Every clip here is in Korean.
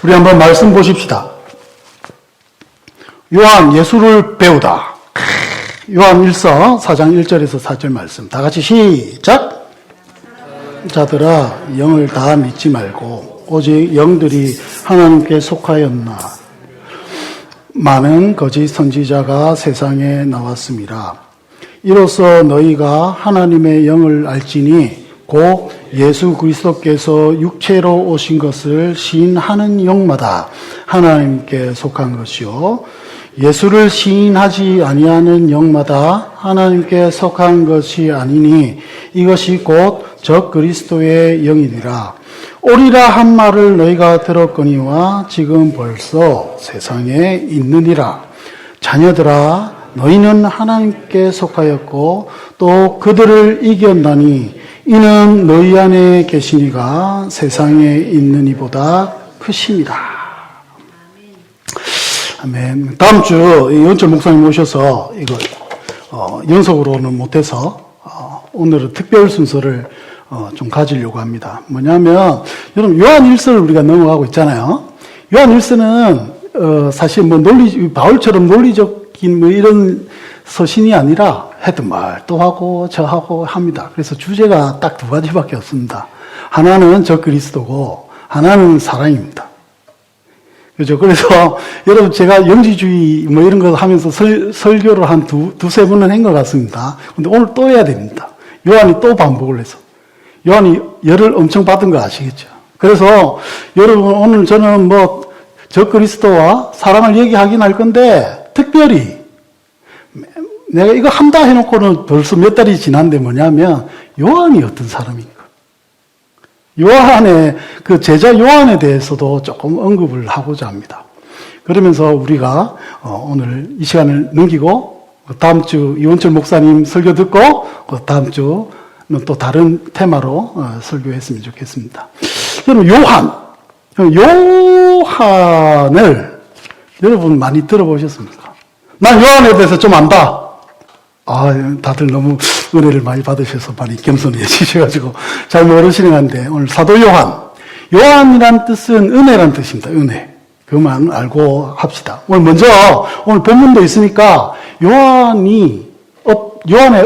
우리 한번 말씀 보십시다. 요한 예수를 배우다. 요한 1서 4장 1절에서 4절 말씀. 다 같이 시작. 자들아 영을 다 믿지 말고 오직 영들이 하나님께 속하였나. 많은 거짓 선지자가 세상에 나왔습니다. 이로써 너희가 하나님의 영을 알지니 곧 예수 그리스도께서 육체로 오신 것을 시인하는 영마다 하나님께 속한 것이요 예수를 시인하지 아니하는 영마다 하나님께 속한 것이 아니니 이것이 곧 적 그리스도의 영이니라. 오리라 한 말을 너희가 들었거니와 지금 벌써 세상에 있느니라. 자녀들아 너희는 하나님께 속하였고 또 그들을 이겼나니 이는 너희 안에 계시니가 세상에 있는 이보다 크심이라. 아멘. 다음 주 이원철 목사님 오셔서 이거 연속으로는 못해서 오늘은 특별 순서를 좀 가지려고 합니다. 뭐냐면 여러분 요한 1서를 우리가 넘어가고 있잖아요. 요한 1서는 사실 뭐 바울처럼 논리적인 뭐 이런 서신이 아니라 했던 말도 하고 저하고 합니다. 그래서 주제가 딱 두 가지밖에 없습니다. 하나는 적 그리스도고 하나는 사랑입니다. 그죠? 그래서 여러분 제가 영지주의 뭐 이런 거 하면서 설교를 한 두세 번은 한 것 같습니다. 근데 오늘 또 해야 됩니다. 요한이 또 반복을 해서. 요한이 열을 엄청 받은 거 아시겠죠? 그래서 여러분 오늘 저는 뭐 적 그리스도와 사랑을 얘기하긴 할 건데 특별히 내가 이거 한다 해놓고는 벌써 몇 달이 지났는데 뭐냐면 요한이 어떤 사람인가. 요한의 그 제자 요한에 대해서도 조금 언급을 하고자 합니다. 그러면서 우리가 오늘 이 시간을 넘기고 다음 주 이원철 목사님 설교 듣고 다음 주는 또 다른 테마로 설교했으면 좋겠습니다. 여러분 요한을 여러분 많이 들어보셨습니까? 난 요한에 대해서 좀 안다. 다들 너무 은혜를 많이 받으셔서 많이 겸손해지셔가지고 잘 모르시는 건데 오늘 사도 요한이란 뜻은 은혜란 뜻입니다. 은혜. 그만 알고 합시다. 오늘 본문도 있으니까 요한의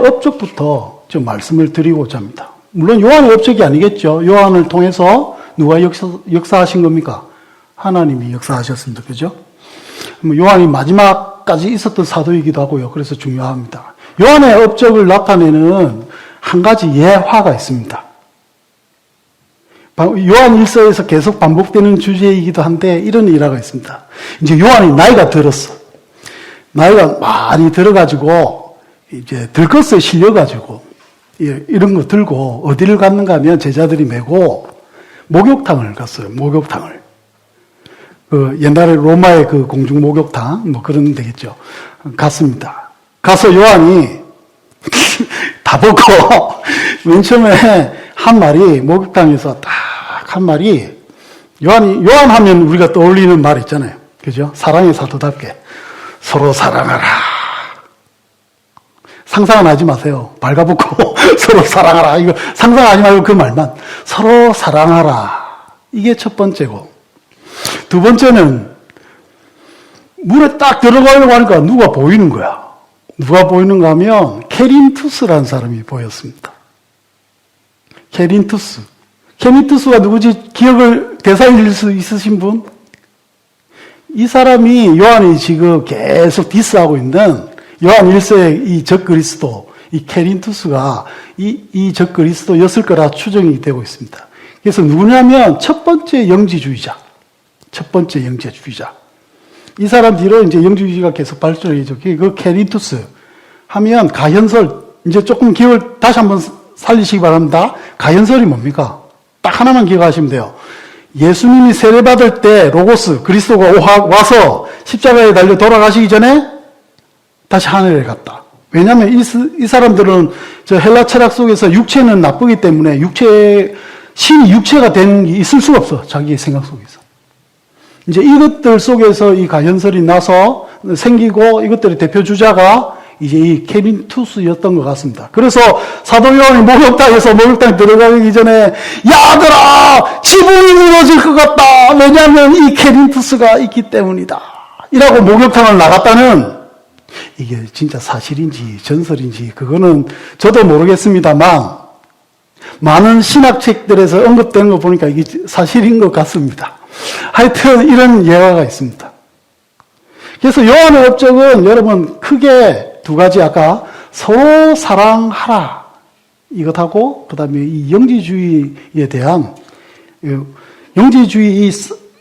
업적부터 좀 말씀을 드리고자 합니다. 물론 요한의 업적이 아니겠죠. 요한을 통해서 누가 역사하신 겁니까? 하나님이 역사하셨습니다. 그죠? 요한이 마지막까지 있었던 사도이기도 하고요. 그래서 중요합니다. 요한의 업적을 나타내는 한 가지 예화가 있습니다. 요한 1서에서 계속 반복되는 주제이기도 한데 이런 일화가 있습니다. 이제 요한이 나이가 들었어. 나이가 많이 들어가지고 이제 들것에 실려가지고 이런 거 들고 어디를 갔는가 하면 제자들이 메고 목욕탕을 갔어요. 목욕탕을. 옛날에 로마의 그 공중 목욕탕 뭐 그런 데겠죠. 갔습니다. 가서 요한이 다 보고 맨 처음에 한 말이 목욕탕에서 딱 한 말이 요한 하면 우리가 떠올리는 말 있잖아요. 그죠? 사랑의 사도답게 서로 사랑하라. 상상은 하지 마세요. 발가벗고 서로 사랑하라. 이거 상상하지 말고 그 말만 서로 사랑하라. 이게 첫 번째고 두 번째는 물에 딱 들어가려고 하니까 누가 보이는 거야. 누가 보이는가 하면 케린투스라는 사람이 보였습니다. 케린투스가 누구지? 기억을 되살릴 수 있으신 분? 이 사람이 요한이 지금 계속 디스하고 있는 요한 1서의 이 적 그리스도, 이 케린투스가 이 적 그리스도였을 거라 추정이 되고 있습니다. 그래서 누구냐면 첫 번째 영지주의자. 이 사람 뒤로 이제 영지주의가 계속 발전해죠. 그 케린투스 하면 가현설, 이제 조금 기억을 다시 한번 살리시기 바랍니다. 가현설이 뭡니까? 딱 하나만 기억하시면 돼요. 예수님이 세례받을 때 로고스, 그리스도가 와서 십자가에 달려 돌아가시기 전에 다시 하늘에 갔다. 왜냐하면 이 사람들은 저 헬라 철학 속에서 육체는 나쁘기 때문에 신이 육체가 된 게 있을 수가 없어. 자기의 생각 속에서. 이제 이것들 속에서 이 가현설이 나서 생기고 이것들의 대표 주자가 이제 이 케빈투스였던 것 같습니다. 그래서 사도 요한이 목욕탕에 들어가기 전에 야들아 지붕이 무너질 것 같다. 왜냐하면 이 케빈투스가 있기 때문이다. 이라고 목욕탕을 나갔다는, 이게 진짜 사실인지 전설인지 그거는 저도 모르겠습니다만 많은 신학책들에서 언급되는 거 보니까 이게 사실인 것 같습니다. 하여튼 이런 예화가 있습니다. 그래서 요한의 업적은 여러분 크게 두 가지, 아까 서로 사랑하라 이것하고 그 다음에 이 영지주의에 대한, 영지주의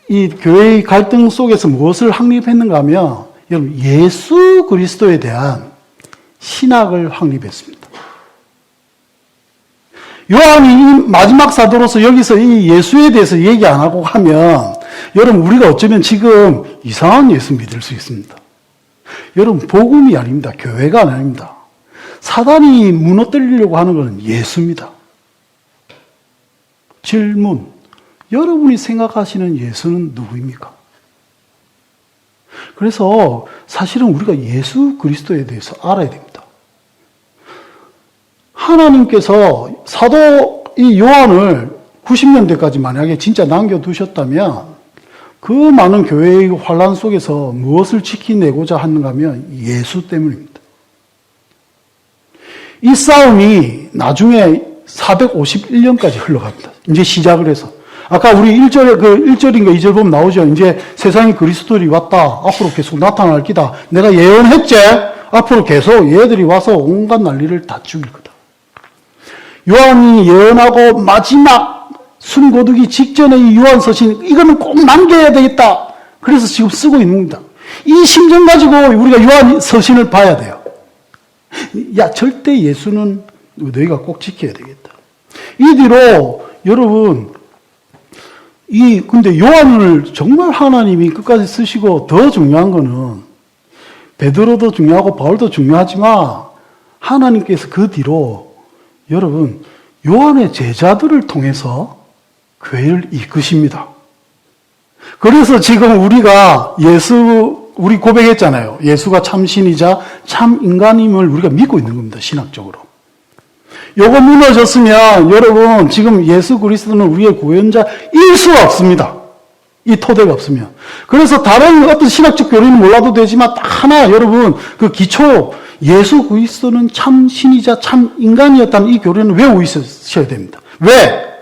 이 교회의 갈등 속에서 무엇을 확립했는가 하면 여러분 예수 그리스도에 대한 신학을 확립했습니다. 요한이 이 마지막 사도로서 여기서 이 예수에 대해서 얘기 안 하고 하면 여러분 우리가 어쩌면 지금 이상한 예수 믿을 수 있습니다. 여러분 복음이 아닙니다. 교회가 아닙니다. 사단이 무너뜨리려고 하는 것은 예수입니다. 질문, 여러분이 생각하시는 예수는 누구입니까? 그래서 사실은 우리가 예수 그리스도에 대해서 알아야 됩니다. 하나님께서 사도 이 요한을 90년대까지 만약에 진짜 남겨두셨다면 그 많은 교회의 환란 속에서 무엇을 지켜내고자 하는가 하면 예수 때문입니다. 이 싸움이 나중에 451년까지 흘러갑니다. 이제 시작을 해서. 아까 우리 1절인가 2절 보면 나오죠. 이제 세상에 그리스도들이 왔다. 앞으로 계속 나타날 기다. 내가 예언했지? 앞으로 계속 얘들이 와서 온갖 난리를 다 죽일 거다. 요한이 예언하고 마지막 숨 고르기 직전에 이 요한 서신, 이거는 꼭 남겨야 되겠다. 그래서 지금 쓰고 있는 겁니다. 이 심정 가지고 우리가 요한 서신을 봐야 돼요. 야, 절대 예수는 너희가 꼭 지켜야 되겠다. 이 뒤로 여러분, 근데 요한을 정말 하나님이 끝까지 쓰시고 더 중요한 거는 베드로도 중요하고 바울도 중요하지만 하나님께서 그 뒤로 여러분 요한의 제자들을 통해서 교회를 이끄십니다. 그래서 지금 우리가 우리 고백했잖아요. 예수가 참 신이자 참 인간임을 우리가 믿고 있는 겁니다. 신학적으로. 요거 무너졌으면 여러분 지금 예수 그리스도는 우리의 구원자일 수가 없습니다. 이 토대가 없으면. 그래서 다른 어떤 신학적 교리는 몰라도 되지만 딱 하나 여러분 그 기초 예수 그리스도는 참 신이자 참 인간이었다는 이 교리는 외우고 있으셔야 됩니다. 왜?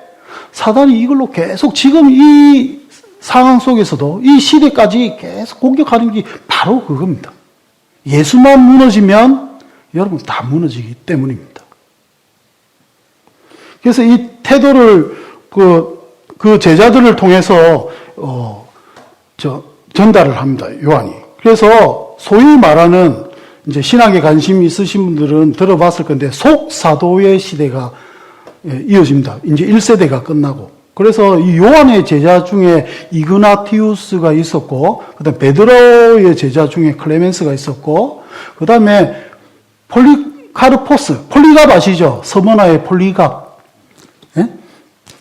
사단이 이걸로 계속 지금 이 상황 속에서도 이 시대까지 계속 공격하는 게 바로 그겁니다. 예수만 무너지면 여러분 다 무너지기 때문입니다. 그래서 이 태도를 그 제자들을 통해서 전달을 합니다. 요한이. 그래서 소위 말하는 이제 신학에 관심이 있으신 분들은 들어봤을 건데 속사도의 시대가 이어집니다. 이제 1세대가 끝나고. 그래서 이 요한의 제자 중에 이그나티우스가 있었고, 그 다음에 베드로의 제자 중에 클레멘스가 있었고, 그 다음에 폴리카르포스, 폴리갑 아시죠? 서머나의 폴리갑.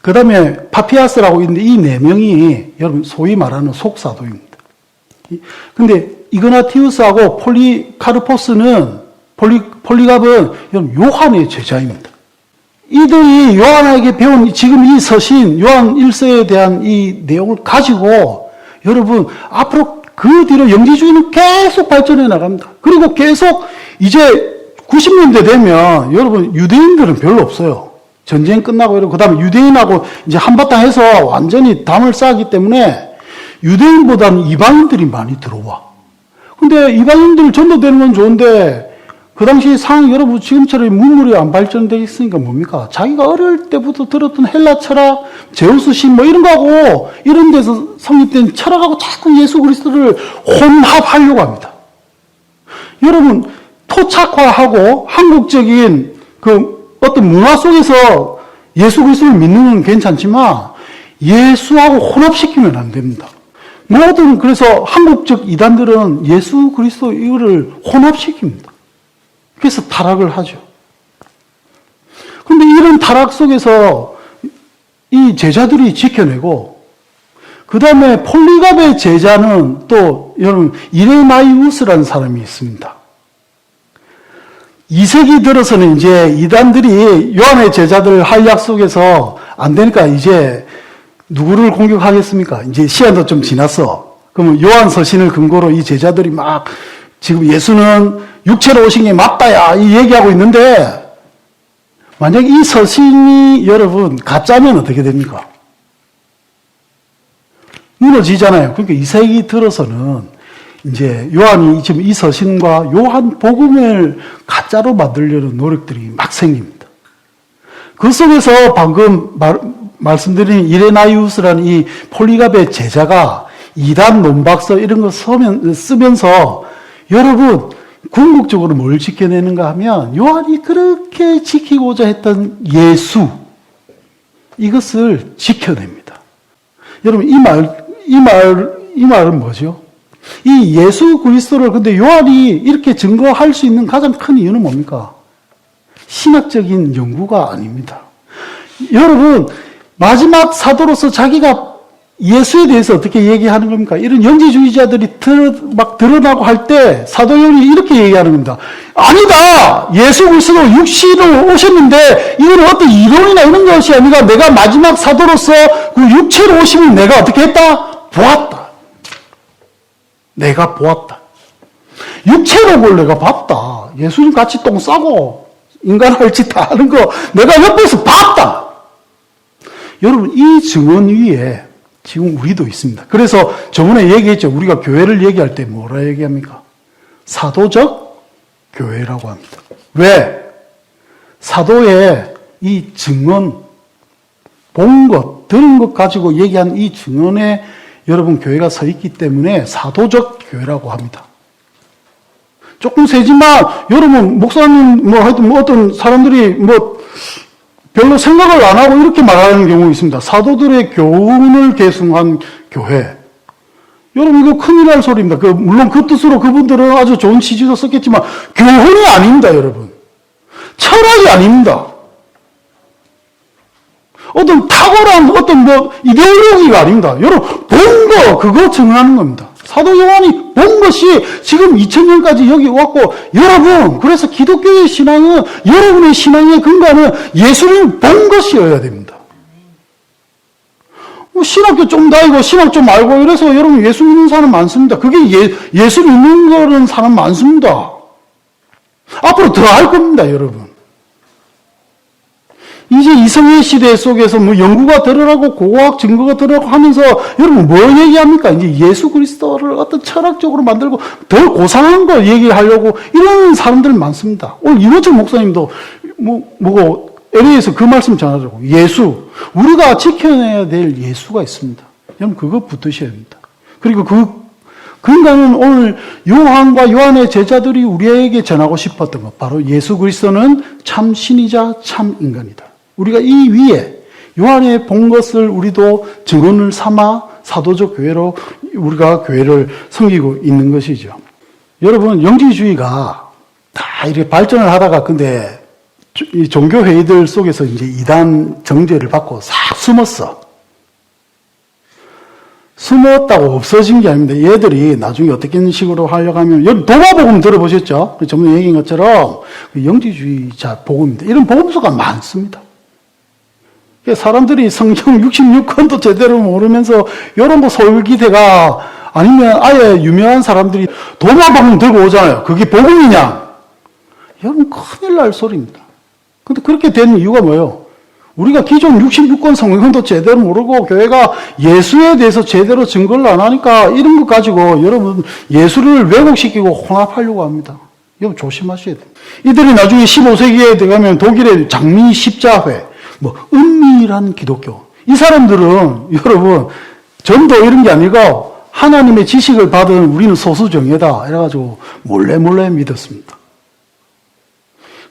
그 다음에 파피아스라고 있는데 이 네 명이 여러분 소위 말하는 속사도입니다. 근데 이그나티우스하고 폴리카르포스는, 폴리갑은 여러분 요한의 제자입니다. 이들이 요한에게 배운 지금 이 서신, 요한 1서에 대한 이 내용을 가지고 여러분 앞으로 그 뒤로 영지주의는 계속 발전해 나갑니다. 그리고 계속 이제 90년대 되면 여러분 유대인들은 별로 없어요. 전쟁 끝나고 이러고 그다음에 유대인하고 이제 한바탕 해서 완전히 담을 쌓기 때문에 유대인보다는 이방인들이 많이 들어와. 근데 이방인들 전도되는 건 좋은데 그 당시 상황 여러분 지금처럼 문물이 안 발전되어 있으니까 뭡니까? 자기가 어릴 때부터 들었던 헬라 철학, 제우스 신 뭐 이런 거하고 이런 데서 성립된 철학하고 자꾸 예수 그리스도를 혼합하려고 합니다. 여러분 토착화하고 한국적인 그 어떤 문화 속에서 예수 그리스도를 믿는 건 괜찮지만 예수하고 혼합시키면 안 됩니다. 모든 그래서 한국적 이단들은 예수 그리스도 이거를 혼합시킵니다. 그래서 타락을 하죠. 근데 이런 타락 속에서 이 제자들이 지켜내고, 그 다음에 폴리갑의 제자는 또 여러분 이레나이우스라는 사람이 있습니다. 2세기 들어서는 이제 이단들이 요한의 제자들 활약 속에서 안 되니까 이제 누구를 공격하겠습니까? 이제 시간도 좀 지났어. 그러면 요한 서신을 근거로 이 제자들이 막 지금 예수는 육체로 오신 게 맞다야 이 얘기하고 있는데 만약 이 서신이 여러분 가짜면 어떻게 됩니까? 무너지잖아요. 그러니까 2세기 들어서는 이제 요한이 지금 이 서신과 요한 복음을 가짜로 만들려는 노력들이 막 생깁니다. 그 속에서 방금 말씀드린 이레나이우스라는 이 폴리갑의 제자가 이단 논박서 이런 거 쓰면서 여러분 궁극적으로 뭘 지켜내는가 하면 요한이 그렇게 지키고자 했던 예수 이것을 지켜냅니다. 여러분 이 말은 뭐죠? 이 예수 그리스도를 근데 요한이 이렇게 증거할 수 있는 가장 큰 이유는 뭡니까? 신학적인 연구가 아닙니다. 여러분 마지막 사도로서 자기가 예수에 대해서 어떻게 얘기하는 겁니까? 이런 영지주의자들이 막 드러나고 할 때 사도 요한이 이렇게 얘기하는 겁니다. 아니다! 예수 그리스도 육신으로 오셨는데 이건 어떤 이론이나 이런 것이 아니라 내가 마지막 사도로서 그 육체로 오심을 내가 어떻게 했다? 보았다. 내가 보았다. 육체로 볼 내가 봤다. 예수님 같이 똥 싸고 인간할 짓 다 하는 거 내가 옆에서 봤다. 여러분 이 증언 위에 지금 우리도 있습니다. 그래서 저번에 얘기했죠. 우리가 교회를 얘기할 때 뭐라 얘기합니까? 사도적 교회라고 합니다. 왜? 사도의 이 증언, 본 것, 들은 것 가지고 얘기한 이 증언에 여러분 교회가 서 있기 때문에 사도적 교회라고 합니다. 조금 세지만 여러분 목사님 하여튼 어떤 사람들이 별로 생각을 안 하고 이렇게 말하는 경우가 있습니다. 사도들의 교훈을 계승한 교회. 여러분 이거 큰일 날 소리입니다. 물론 그 뜻으로 그분들은 아주 좋은 취지로 썼겠지만 교훈이 아닙니다, 여러분. 철학이 아닙니다. 어떤 탁월한 이데올로기가 아닙니다. 여러분 본 거 그거 증언하는 겁니다. 사도 요한이 본 것이 지금 2000년까지 여기 왔고 여러분 그래서 기독교의 신앙은 여러분의 신앙의 근간은 예수를 본 것이어야 됩니다. 신학교 좀 다니고 신학 좀 알고 이래서 여러분 예수 믿는 사람 많습니다. 그게 예수 믿는 거는 사람 많습니다. 앞으로 더 할 겁니다, 여러분. 이제 이성의 시대 속에서 연구가 들어가고 고고학 증거가 들어가고 하면서 여러분 뭘 얘기합니까? 이제 예수 그리스도를 어떤 철학적으로 만들고 더 고상한 거 얘기하려고 이런 사람들 많습니다. 오늘 이노철 목사님도 LA에서 그 말씀 전하더라고요. 예수. 우리가 지켜내야 될 예수가 있습니다. 여러분 그거 붙드셔야 합니다. 그리고 그 인간은 오늘 요한과 요한의 제자들이 우리에게 전하고 싶었던 것 바로 예수 그리스도는 참 신이자 참 인간이다. 우리가 이 위에 요한의 본 것을 우리도 증언을 삼아 사도적 교회로 우리가 교회를 섬기고 있는 것이죠. 여러분 영지주의가 다 이렇게 발전을 하다가 근데 이 종교 회의들 속에서 이제 이단 정죄를 받고 싹 숨었어. 숨었다고 없어진 게 아닙니다. 얘들이 나중에 어떻게 식으로 하려고 하면 여러분 도마복음 들어보셨죠? 전에 얘기한 것처럼 영지주의자 복음입니다. 이런 복음서가 많습니다. 사람들이 성경 66권도 제대로 모르면서 이런 솔기대가 아니면 아예 유명한 사람들이 도마복음 들고 오잖아요. 그게 복음이냐? 여러분 큰일 날 소리입니다. 근데 그렇게 된 이유가 뭐예요? 우리가 기존 66권 성경도 제대로 모르고 교회가 예수에 대해서 제대로 증거를 안 하니까 이런 것 가지고 여러분 예수를 왜곡시키고 혼합하려고 합니다. 여러분 조심하셔야 돼요. 이들이 나중에 15세기에 들어가면 독일의 장미 십자회 은밀한 기독교. 이 사람들은 여러분 전도 이런 게 아니고 하나님의 지식을 받은 우리는 소수정예다 이래가지고 몰래 믿었습니다.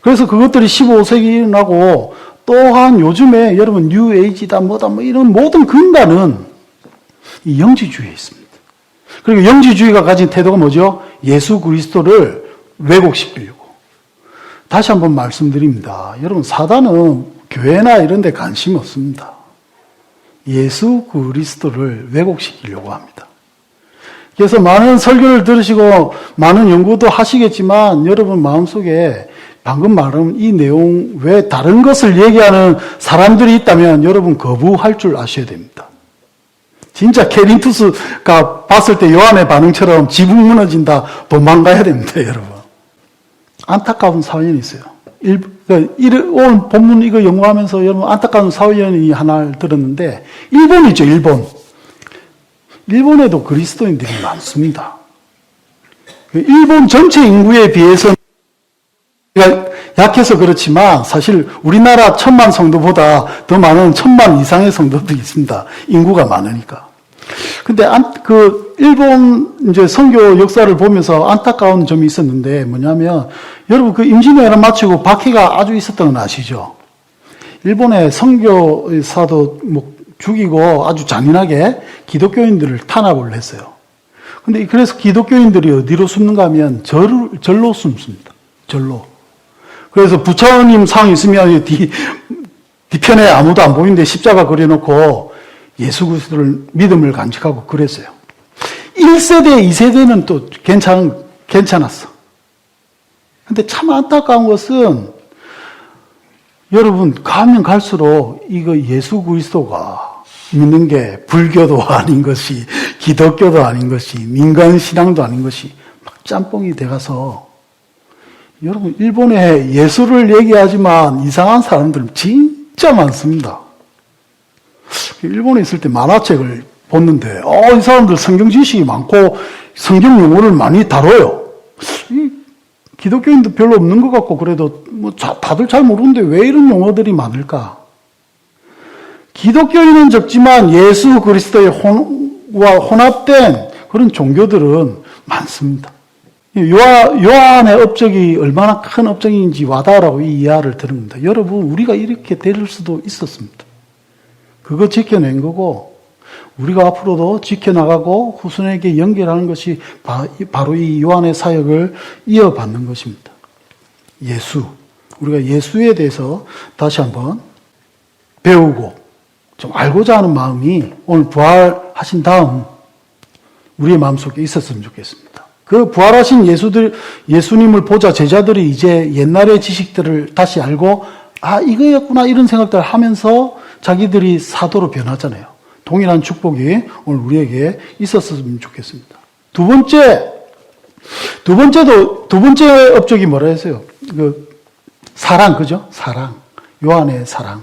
그래서 그것들이 15세기에 일어나고 또한 요즘에 여러분 뉴에이지다 이런 모든 근간은 이 영지주의에 있습니다. 그리고 영지주의가 가진 태도가 뭐죠? 예수 그리스도를 왜곡시키려고. 다시 한번 말씀드립니다. 여러분 사단은 교회나 이런 데 관심이 없습니다. 예수 그리스도를 왜곡시키려고 합니다. 그래서 많은 설교를 들으시고 많은 연구도 하시겠지만 여러분 마음속에 방금 말한 이 내용 외에 다른 것을 얘기하는 사람들이 있다면 여러분 거부할 줄 아셔야 됩니다. 진짜 캐린투스가 봤을 때 요한의 반응처럼 지붕 무너진다 도망가야 됩니다, 여러분. 안타까운 사연이 있어요. 오늘 본문 이거 연구하면서 여러분 안타까운 사연이 하나를 들었는데 일본이죠, 일본. 일본에도 그리스도인들이 많습니다. 일본 전체 인구에 비해서는 약해서 그렇지만 사실 우리나라 1000만 성도보다 더 많은 1000만 이상의 성도도 있습니다. 인구가 많으니까. 근데 일본 이제 선교 역사를 보면서 안타까운 점이 있었는데 뭐냐면 여러분 그 임진왜란 마치고 박해가 아주 있었던 건 아시죠? 일본의 선교사도 죽이고 아주 잔인하게 기독교인들을 탄압을 했어요. 근데 그래서 기독교인들이 어디로 숨는가 하면 절로 숨습니다. 절로. 그래서 부처님 상 있으면 뒤편에 아무도 안 보이는데 십자가 그려놓고 예수 그리스도를 믿음을 간직하고 그랬어요. 1세대, 2세대는 또 괜찮았어. 근데 참 안타까운 것은 여러분 가면 갈수록 이거 예수 그리스도가 믿는 게 불교도 아닌 것이 기독교도 아닌 것이 민간신앙도 아닌 것이 막 짬뽕이 돼가서 여러분 일본에 예수를 얘기하지만 이상한 사람들 진짜 많습니다. 일본에 있을 때 만화책을 봤는데 이 사람들 성경 지식이 많고 성경 용어를 많이 다뤄요. 기독교인도 별로 없는 것 같고 그래도 다들 잘 모르는데 왜 이런 용어들이 많을까? 기독교인은 적지만 예수 그리스도의 혼합된 그런 종교들은 많습니다. 요한의 업적이 얼마나 큰 업적인지 와닿으라고 이 이야기를 드는 겁니다. 여러분 우리가 이렇게 될 수도 있었습니다. 그거 지켜낸 거고 우리가 앞으로도 지켜나가고 후손에게 연결하는 것이 바로 이 요한의 사역을 이어받는 것입니다. 예수. 우리가 예수에 대해서 다시 한번 배우고 좀 알고자 하는 마음이 오늘 부활하신 다음 우리의 마음속에 있었으면 좋겠습니다. 그 부활하신 예수님을 보자 제자들이 이제 옛날의 지식들을 다시 알고 이거였구나 이런 생각들을 하면서 자기들이 사도로 변하잖아요. 동일한 축복이 오늘 우리에게 있었으면 좋겠습니다. 두 번째 업적이 뭐라 했어요? 사랑, 그죠? 사랑. 요한의 사랑.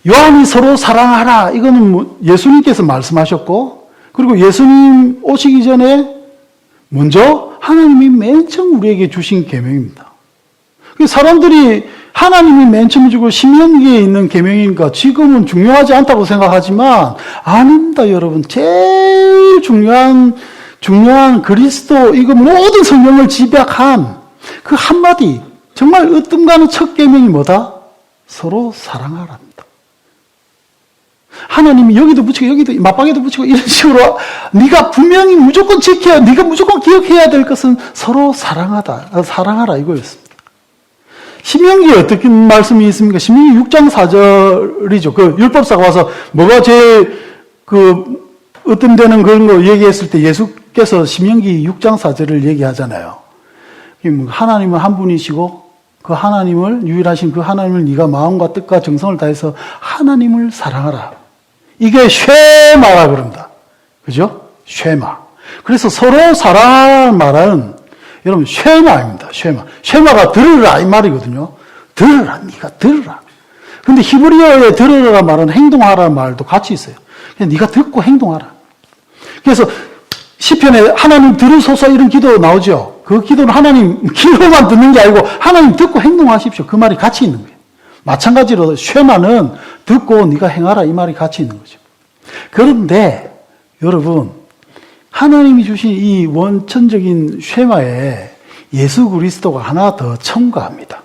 요한이 서로 사랑하라. 이거는 예수님께서 말씀하셨고, 그리고 예수님 오시기 전에 먼저 하나님이 맨 처음 우리에게 주신 계명입니다. 사람들이 하나님이 맨 처음 주고 신명기에 있는 계명이니까 지금은 중요하지 않다고 생각하지만 아닙니다, 여러분. 제일 중요한 그리스도 이거 모든 성경을 집약한 그 한마디 정말 으뜸가는 첫 계명이 뭐다? 서로 사랑하랍니다. 하나님이 여기도 붙이고 여기도 맞박에도 붙이고 이런 식으로 네가 분명히 무조건 지켜야 네가 무조건 기억해야 될 것은 서로 사랑하라 이거였습니다. 신명기에 어떻게 말씀이 있습니까? 신명기 6장 4절이죠. 그 율법사가 와서 뭐가 제일 으뜸되는 그런 거 얘기했을 때 예수께서 신명기 6장 4절을 얘기하잖아요. 하나님은 한 분이시고 그 하나님을 유일하신 그 하나님을 네가 마음과 뜻과 정성을 다해서 하나님을 사랑하라. 이게 쉐마라 그럽니다. 그죠? 쉐마. 그래서 서로 사랑하는 말은 여러분 쉐마입니다. 쉐마가 들으라 이 말이거든요. 들으라, 네가 들으라. 근데 히브리어에 들으라 말은 행동하라는 말도 같이 있어요. 그냥 네가 듣고 행동하라. 그래서 시편에 하나님 들으소서 이런 기도 나오죠. 그 기도는 하나님 귀로만 듣는 게 아니고 하나님 듣고 행동하십시오. 그 말이 같이 있는 거예요. 마찬가지로 쉐마는 듣고 네가 행하라 이 말이 같이 있는 거죠. 그런데 여러분 하나님이 주신 이 원천적인 쉐마에 예수 그리스도가 하나 더 첨가합니다.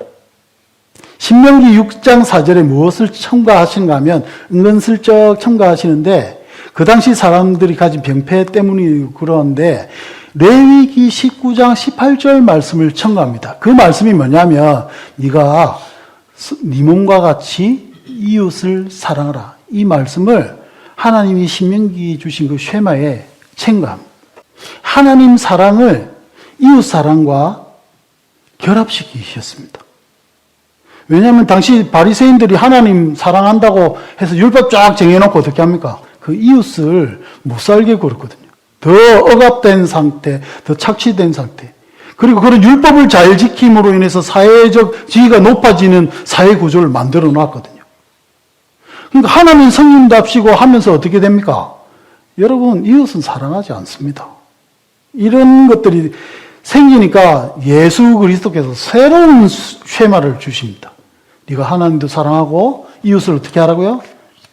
신명기 6장 4절에 무엇을 첨가하시는가 하면 은근슬쩍 첨가하시는데 그 당시 사람들이 가진 병폐 때문이 그런데 레위기 19장 18절 말씀을 첨가합니다. 그 말씀이 뭐냐면 네가 네 몸과 같이 이웃을 사랑하라. 이 말씀을 하나님이 신명기 주신 그 쉐마에 첨가합니다. 하나님 사랑을 이웃 사랑과 결합시키셨습니다. 왜냐하면 당시 바리새인들이 하나님 사랑한다고 해서 율법 쫙 정해놓고 어떻게 합니까? 그 이웃을 못 살게 굴었거든요. 더 억압된 상태, 더 착취된 상태. 그리고 그런 율법을 잘 지킴으로 인해서 사회적 지위가 높아지는 사회 구조를 만들어 놨거든요. 그러니까 하나님 성님답시고 하면서 어떻게 됩니까? 여러분, 이웃은 사랑하지 않습니다. 이런 것들이 생기니까 예수 그리스도께서 새로운 쉐마를 주십니다. 네가 하나님도 사랑하고 이웃을 어떻게 하라고요?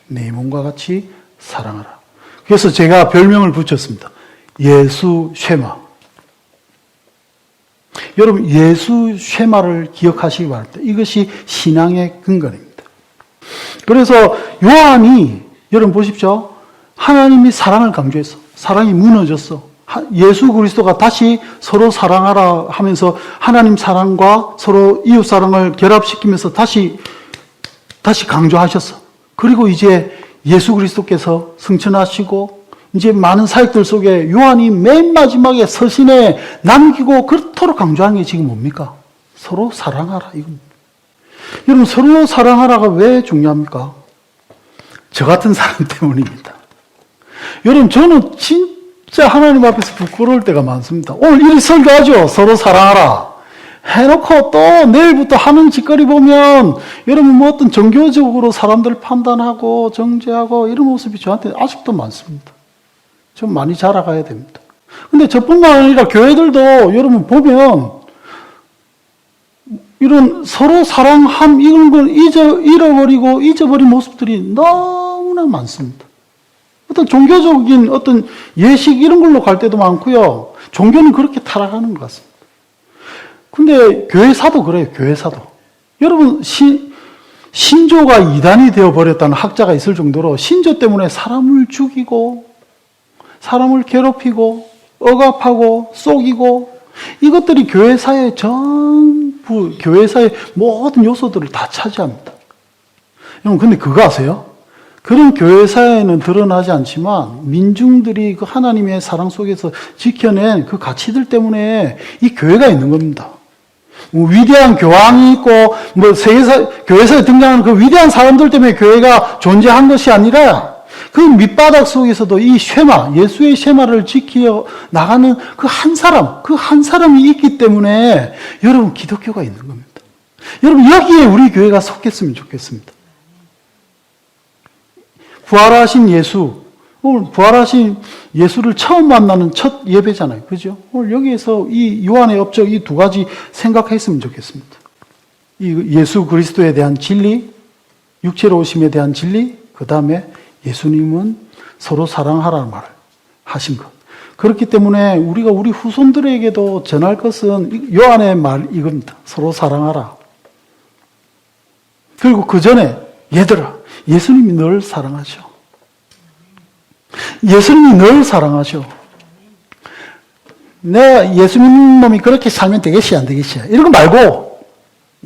내 몸과 같이 사랑하라. 그래서 제가 별명을 붙였습니다. 예수 쉐마. 여러분, 예수 쉐마를 기억하시기 바랍니다. 이것이 신앙의 근간입니다. 그래서 요한이, 여러분 보십시오. 하나님이 사랑을 강조했어. 사랑이 무너졌어. 예수 그리스도가 다시 서로 사랑하라 하면서 하나님 사랑과 서로 이웃 사랑을 결합시키면서 다시 강조하셨어. 그리고 이제 예수 그리스도께서 승천하시고 이제 많은 사역들 속에 요한이 맨 마지막에 서신에 남기고 그토록 강조한 게 지금 뭡니까? 서로 사랑하라 이겁니다. 여러분, 서로 사랑하라가 왜 중요합니까? 저 같은 사람 때문입니다. 여러분, 저는 진짜 하나님 앞에서 부끄러울 때가 많습니다. 오늘 이리 설교하죠. 서로 사랑하라. 해놓고 또 내일부터 하는 짓거리 보면 여러분 뭐 어떤 종교적으로 사람들 판단하고 정죄하고 이런 모습이 저한테 아직도 많습니다. 좀 많이 자라가야 됩니다. 근데 저뿐만 아니라 교회들도 여러분 보면 이런 서로 사랑함 이런 걸 잃어버리고 잊어버린 모습들이 너무나 많습니다. 어떤 종교적인 어떤 예식 이런 걸로 갈 때도 많고요. 종교는 그렇게 타락하는 것 같습니다. 근데 교회사도 그래요. 교회사도. 여러분 신조가 이단이 되어버렸다는 학자가 있을 정도로 신조 때문에 사람을 죽이고 사람을 괴롭히고 억압하고 속이고 이것들이 교회사의 전부 교회사의 모든 요소들을 다 차지합니다. 여러분 근데 그거 아세요? 그런 교회사에는 드러나지 않지만 민중들이 그 하나님의 사랑 속에서 지켜낸 그 가치들 때문에 이 교회가 있는 겁니다. 위대한 교황이 있고 뭐 교회사에 등장하는 그 위대한 사람들 때문에 교회가 존재한 것이 아니라 그 밑바닥 속에서도 이 쉐마, 예수의 쉐마를 지켜 나가는 그 한 사람이 있기 때문에 여러분 기독교가 있는 겁니다. 여러분 여기에 우리 교회가 속했으면 좋겠습니다. 부활하신 예수, 오늘 부활하신 예수를 처음 만나는 첫 예배잖아요. 그죠? 오늘 여기에서 이 요한의 업적 이 두 가지 생각했으면 좋겠습니다. 이 예수 그리스도에 대한 진리, 육체로 오심에 대한 진리, 그 다음에 예수님은 서로 사랑하라는 말을 하신 것. 그렇기 때문에 우리가 우리 후손들에게도 전할 것은 요한의 말 이겁니다. 서로 사랑하라. 그리고 그 전에 얘들아, 예수님이 널 사랑하셔. 예수님이 널 사랑하셔. 내가 예수 믿는 놈이 그렇게 살면 되겠지, 안 되겠지. 이런 거 말고,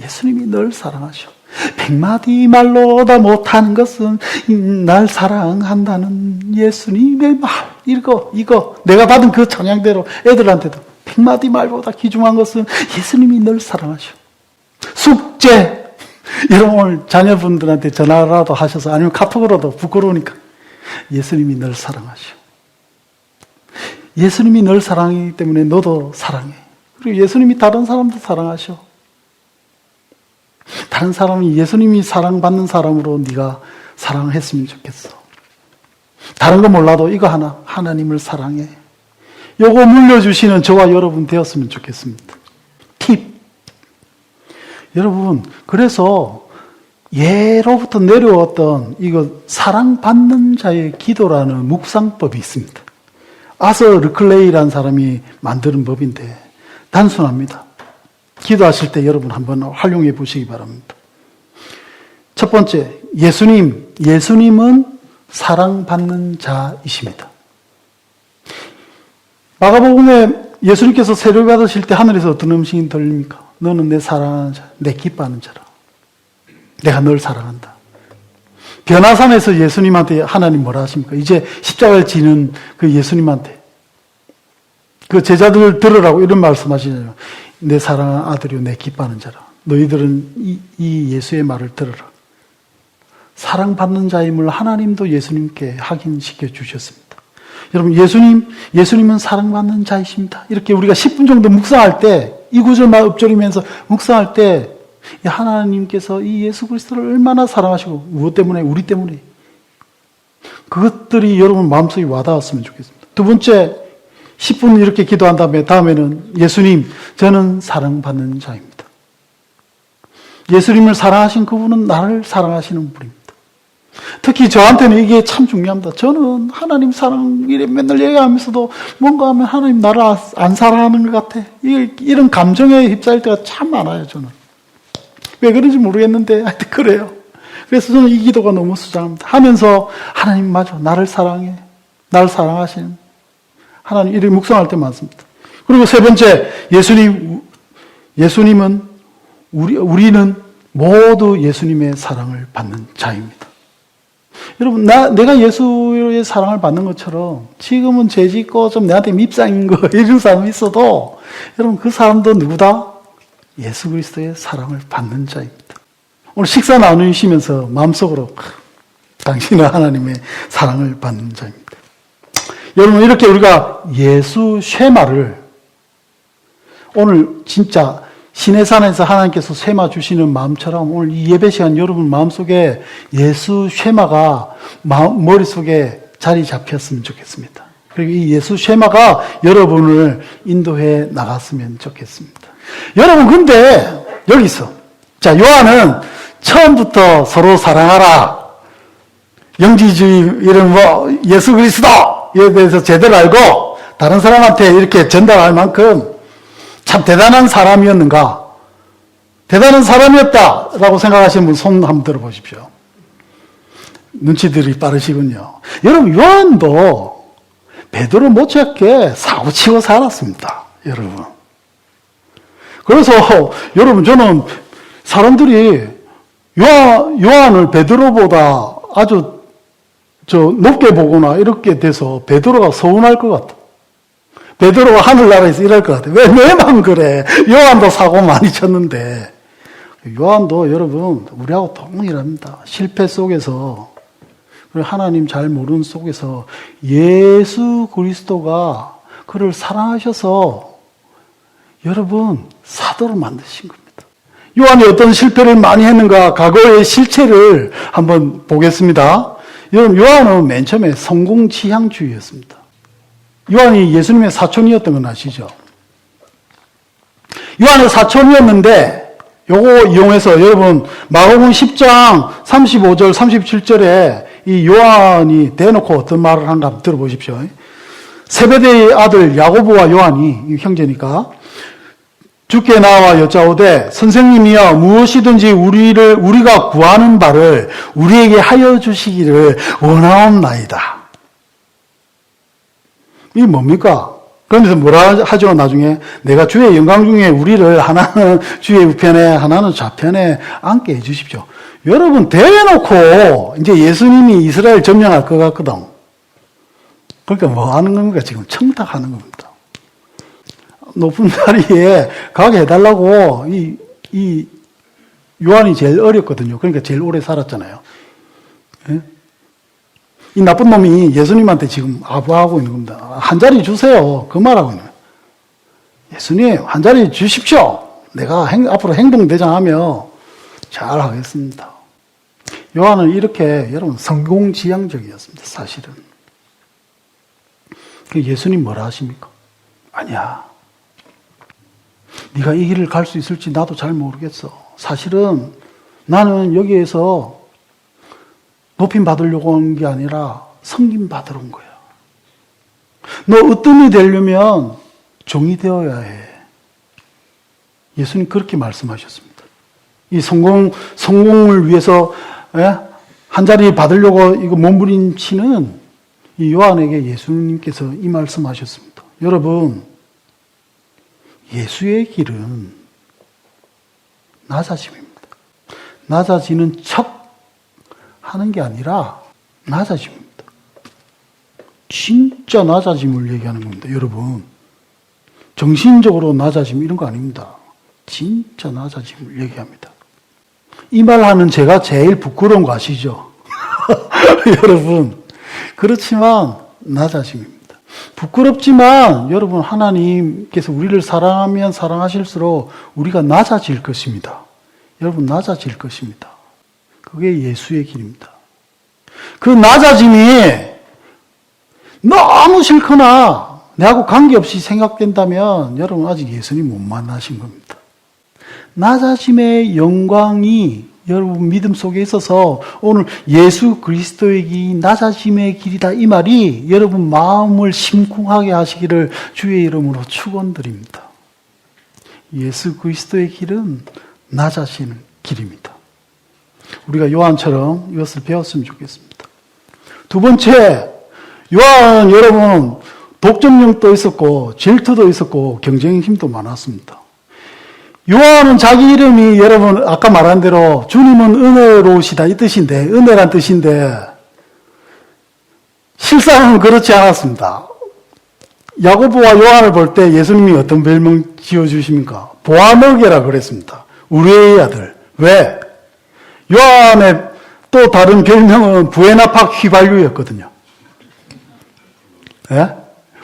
예수님이 널 사랑하셔. 100마디 말로 다 못하는 것은 날 사랑한다는 예수님의 말. 이거. 내가 받은 그 찬양대로 애들한테도 100마디 말보다 귀중한 것은 예수님이 널 사랑하셔. 숙제. 여러분 오늘 자녀분들한테 전화라도 하셔서 아니면 카톡으로도 부끄러우니까 예수님이 널 사랑하셔. 예수님이 널 사랑하기 때문에 너도 사랑해. 그리고 예수님이 다른 사람도 사랑하셔. 다른 사람이 예수님이 사랑받는 사람으로 네가 사랑했으면 좋겠어. 다른 거 몰라도 이거 하나님을 사랑해. 요거 물려주시는 저와 여러분 되었으면 좋겠습니다. 팁. 여러분, 그래서 예로부터 내려왔던 이거 사랑받는 자의 기도라는 묵상법이 있습니다. 아서 르클레이라는 사람이 만드는 법인데 단순합니다. 기도하실 때 여러분 한번 활용해 보시기 바랍니다. 첫 번째, 예수님은 사랑받는 자이십니다. 마가복음에 예수님께서 세례 받으실 때 하늘에서 어떤 음식이 들립니까? 너는 내 사랑하는 자, 내 기뻐하는 자라. 내가 널 사랑한다. 변화산에서 예수님한테 하나님 뭐라 하십니까? 이제 십자가를 지는 그 예수님한테 그 제자들 들으라고 이런 말씀하시잖아요. 내 사랑하는 아들이요 내 기뻐하는 자라. 너희들은 이 예수의 말을 들어라. 사랑받는 자임을 하나님도 예수님께 확인시켜 주셨습니다. 여러분, 예수님은 사랑받는 자이십니다. 이렇게 우리가 10분 정도 묵상할 때, 이 구절만 읊조리면서 묵상할 때, 하나님께서 이 예수 그리스도를 얼마나 사랑하시고, 무엇 때문에? 우리 때문에. 그것들이 여러분 마음속에 와닿았으면 좋겠습니다. 두 번째, 10분 이렇게 기도한 다음에는 예수님, 저는 사랑받는 자입니다. 예수님을 사랑하신 그분은 나를 사랑하시는 분입니다. 특히 저한테는 이게 참 중요합니다. 저는 하나님 사랑 이래 맨날 얘기하면서도 뭔가 하면 하나님 나를 안 사랑하는 것 같아. 이런 감정에 휩싸일 때가 참 많아요, 저는. 왜 그런지 모르겠는데 하여튼 그래요. 그래서 저는 이 기도가 너무 수장합니다. 하면서 하나님 맞아, 나를 사랑해. 나를 사랑하시는 하나님, 이렇게 묵상할 때 많습니다. 그리고 세 번째, 예수님은 우리는 모두 예수님의 사랑을 받는 자입니다. 여러분, 내가 예수의 사랑을 받는 것처럼 지금은 죄 짓고 좀 내한테 밉상인 거 이런 사람이 있어도 여러분 그 사람도 누구다? 예수 그리스도의 사랑을 받는 자입니다. 오늘 식사 나누시면서 마음속으로 당신은 하나님의 사랑을 받는 자입니다. 여러분, 이렇게 우리가 예수 쉐마를 오늘 진짜 시내산에서 하나님께서 쉐마 주시는 마음처럼 오늘 이 예배 시간 여러분 마음속에 예수 쉐마가 머릿속에 자리 잡혔으면 좋겠습니다. 그리고 이 예수 쉐마가 여러분을 인도해 나갔으면 좋겠습니다. 여러분, 근데 여기서 자, 요한은 처음부터 서로 사랑하라, 영지주의 이런 예수 그리스도에 대해서 제대로 알고 다른 사람한테 이렇게 전달할 만큼 참 대단한 사람이었는가? 대단한 사람이었다라고 생각하시는 분 손 한번 들어보십시오. 눈치들이 빠르시군요. 여러분, 요한도 베드로 못지않게 사고치고 살았습니다. 여러분. 그래서 여러분, 저는 사람들이 요한을 베드로보다 아주 높게 보거나 이렇게 돼서 베드로가 서운할 것 같아. 베드로가 하늘나라에서 일할 것 같아. 왜 내만 그래? 요한도 사고 많이 쳤는데. 요한도 여러분, 우리하고 동일합니다. 실패 속에서, 그리고 하나님 잘 모르는 속에서 예수 그리스도가 그를 사랑하셔서 여러분 사도로 만드신 겁니다. 요한이 어떤 실패를 많이 했는가, 과거의 실체를 한번 보겠습니다. 여러분, 요한은 맨 처음에 성공지향주의였습니다. 요한이 예수님의 사촌이었던 건 아시죠? 요한의 사촌이었는데 요거 이용해서 여러분 마가복음 10장 35절 37절에 이 요한이 대놓고 어떤 말을 한가 한번 들어보십시오. 세베대의 아들 야고보와 요한이 형제니까 주께 나와 여짜오되 선생님이여 무엇이든지 우리가 구하는 바를 우리에게 하여 주시기를 원하옵나이다. 이게 뭡니까? 그러면서 뭐라 하죠? 나중에 내가 주의 영광 중에 우리를 하나는 주의 우편에 하나는 좌편에 앉게 해 주십시오. 여러분, 대놓고 이제 예수님이 이스라엘 점령할 것 같거든. 그러니까 뭐 하는 겁니까? 지금 청탁하는 겁니다. 높은 자리에 가게 해달라고 이 요한이 제일 어렸거든요. 그러니까 제일 오래 살았잖아요. 예? 이 나쁜 놈이 예수님한테 지금 아부하고 있는 겁니다. 한 자리 주세요. 그 말하고 있는 거예요. 예수님, 한 자리 주십시오. 내가 앞으로 행동대장하며 잘 하겠습니다. 요한은 이렇게 여러분 성공지향적이었습니다. 사실은. 예수님 뭐라 하십니까? 아니야. 네가 이 길을 갈 수 있을지 나도 잘 모르겠어. 사실은 나는 여기에서 높임 받으려고 온 게 아니라 섬김 받으러 온 거야. 너 으뜸이 되려면 종이 되어야 해. 예수님 그렇게 말씀하셨습니다. 이 성공을 위해서 한 자리 받으려고 이거 몸부림치는 이 요한에게 예수님께서 이 말씀하셨습니다. 여러분, 예수의 길은 낮아짐입니다. 낮아지는 척 하는 게 아니라 낮아짐입니다. 진짜 낮아짐을 얘기하는 겁니다. 여러분, 정신적으로 낮아짐 이런 거 아닙니다. 진짜 낮아짐을 얘기합니다. 이 말 하는 제가 제일 부끄러운 거 아시죠? 여러분, 그렇지만 낮아짐입니다. 부끄럽지만 여러분 하나님께서 우리를 사랑하면 사랑하실수록 우리가 낮아질 것입니다. 여러분 낮아질 것입니다. 그게 예수의 길입니다. 그 낮아짐이 너무 싫거나 내하고 관계없이 생각된다면 여러분 아직 예수님 못 만나신 겁니다. 낮아짐의 영광이 여러분 믿음 속에 있어서 오늘 예수 그리스도의 길이 낮아짐의 길이다 이 말이 여러분 마음을 심쿵하게 하시기를 주의 이름으로 축원드립니다. 예수 그리스도의 길은 낮아지는 길입니다. 우리가 요한처럼 이것을 배웠으면 좋겠습니다. 두 번째, 요한은 여러분 독점력도 있었고 질투도 있었고 경쟁 힘도 많았습니다. 요한은 자기 이름이 여러분 아까 말한 대로 주님은 은혜로우시다 이 뜻인데 은혜란 뜻인데 실상은 그렇지 않았습니다. 야고보와 요한을 볼 때 예수님이 어떤 별명 지어주십니까? 보아너게라 그랬습니다. 우리의 아들. 왜? 요한의 또 다른 별명은 부에나팍 휘발유였거든요. 예?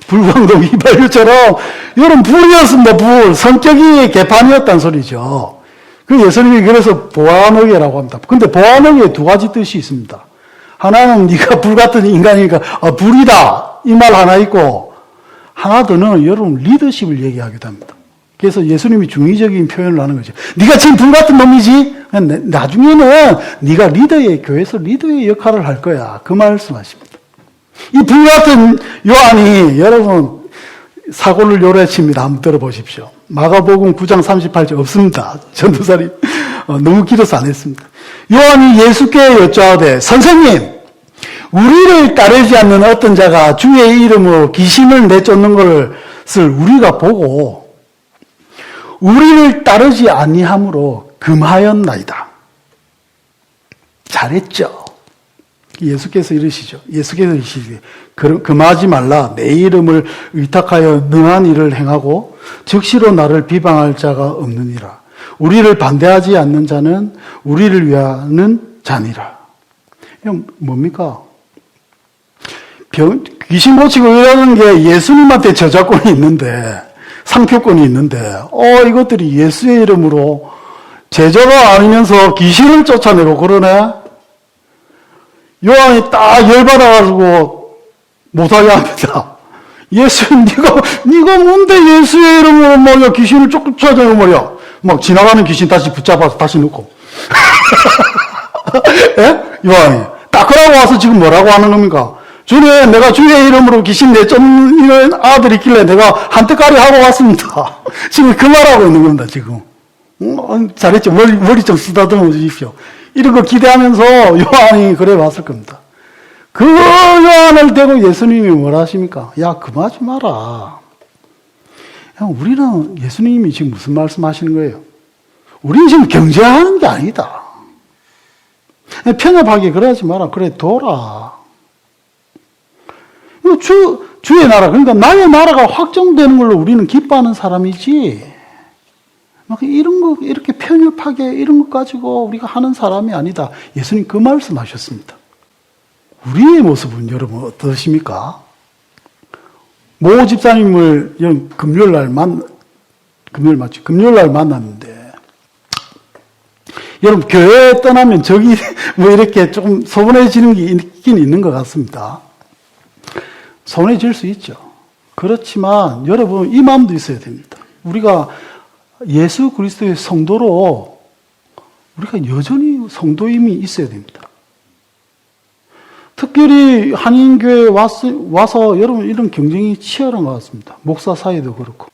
불광동 휘발유처럼 여러분 불이었습니다. 불. 성격이 개판이었단 소리죠. 그 예수님이 그래서 보아너게라고 합니다. 근데 보아너게에 두 가지 뜻이 있습니다. 하나는 네가 불 같은 인간이니까 불이다 이 말 하나 있고 하나 더는 여러분 리더십을 얘기하기도 합니다. 그래서 예수님이 중의적인 표현을 하는 거죠. 네가 지금 불 같은 놈이지? 나중에는 네가 교회에서 리더의 역할을 할 거야. 그 말씀하십니다. 이 불 같은 요한이 여러분 사고를 요래칩니다. 한번 들어보십시오. 마가복음 9장 38절 없습니다. 전도사님 너무 길어서 안 했습니다. 요한이 예수께 여쭤하되 선생님 우리를 따르지 않는 어떤 자가 주의 이름으로 귀신을 내쫓는 것을 우리가 보고 우리를 따르지 아니함으로 금하였나이다. 잘했죠. 예수께서 이러시죠. 예수께서 이러시지. 금하지 말라. 내 이름을 위탁하여 능한 일을 행하고 즉시로 나를 비방할 자가 없느니라. 우리를 반대하지 않는 자는 우리를 위하는 자니라. 이건 뭡니까? 귀신 고치고 이러는 게 예수님한테 저작권이 있는데 상표권이 있는데 이것들이 예수의 이름으로 제자가 아니면서 귀신을 쫓아내고 그러네. 요한이 딱 열받아가지고 못하게 합니다. 예수, 네가 뭔데 예수의 이름으로 뭐야 귀신을 쫓아내고 뭐야. 막 지나가는 귀신 다시 붙잡아서 다시 넣고. 예? 요한이. 딱 그러고 와서 지금 뭐라고 하는 겁니까? 주님, 내가 주의 이름으로 귀신 내쫓는 아들이 있길래 내가 한때까지 하고 왔습니다. 지금 그 말하고 있는 겁니다, 지금. 잘했죠. 머리 좀 쓰다듬어 주십시오. 이런 거 기대하면서 요한이 그래 왔을 겁니다. 그 요한을 대고 예수님이 뭐라 하십니까? 야, 금하지 마라. 우리는 예수님이 지금 무슨 말씀 하시는 거예요? 우리는 지금 경쟁하는 게 아니다. 편협하게 그러지 마라. 그래, 둬라. 주의 나라, 그러니까 나의 나라가 확정되는 걸로 우리는 기뻐하는 사람이지, 막 이런 거, 이렇게 편협하게 이런 것 가지고 우리가 하는 사람이 아니다. 예수님 그 말씀 하셨습니다. 우리의 모습은 여러분 어떠십니까? 모 집사님을 금요일 날 만났는데, 여러분 교회 떠나면 저기 뭐 이렇게 조금 소원해지는 게 있긴 있는 것 같습니다. 소원해질 수 있죠. 그렇지만 여러분 이 마음도 있어야 됩니다. 우리가 예수 그리스도의 성도로 우리가 여전히 성도임이 있어야 됩니다. 특별히 한인교회에 와서 여러분 이런 경쟁이 치열한 것 같습니다. 목사 사이도 그렇고.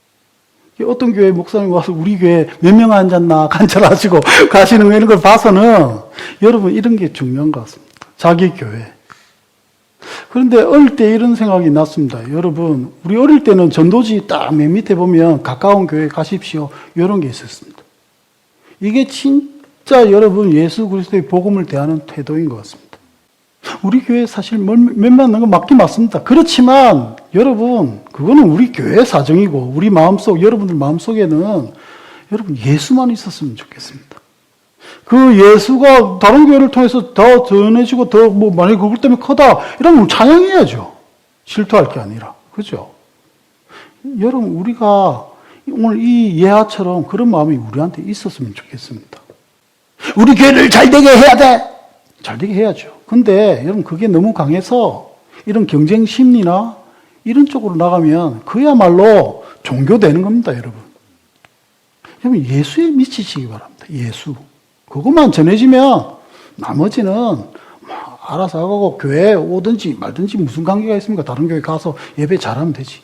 어떤 교회 목사님 와서 우리 교회 몇 명 앉았나 관찰하시고 가시는 거 이런 걸 봐서는 여러분 이런 게 중요한 것 같습니다. 자기 교회. 그런데 어릴 때 이런 생각이 났습니다. 여러분, 우리 어릴 때는 전도지 딱 맨 밑에 보면 가까운 교회 가십시오. 이런 게 있었습니다. 이게 진짜 여러분 예수 그리스도의 복음을 대하는 태도인 것 같습니다. 우리 교회 사실 몇만 거 맞긴 맞습니다. 그렇지만 여러분, 그거는 우리 교회 사정이고, 우리 마음속, 여러분들 마음속에는 여러분 예수만 있었으면 좋겠습니다. 그 예수가 다른 교회를 통해서 더 전해지고 더 만약에 그것 때문에 크다 이러면 찬양해야죠. 질투할 게 아니라. 그죠? 여러분 우리가 오늘 이 예화처럼 그런 마음이 우리한테 있었으면 좋겠습니다. 우리 교회를 잘되게 해야 돼. 잘되게 해야죠. 근데 여러분 그게 너무 강해서 이런 경쟁 심리나 이런 쪽으로 나가면 그야말로 종교되는 겁니다, 여러분. 여러분 예수에 미치시기 바랍니다. 예수. 그것만 전해지면 나머지는 알아서 하고 교회에 오든지 말든지 무슨 관계가 있습니까? 다른 교회 가서 예배 잘하면 되지.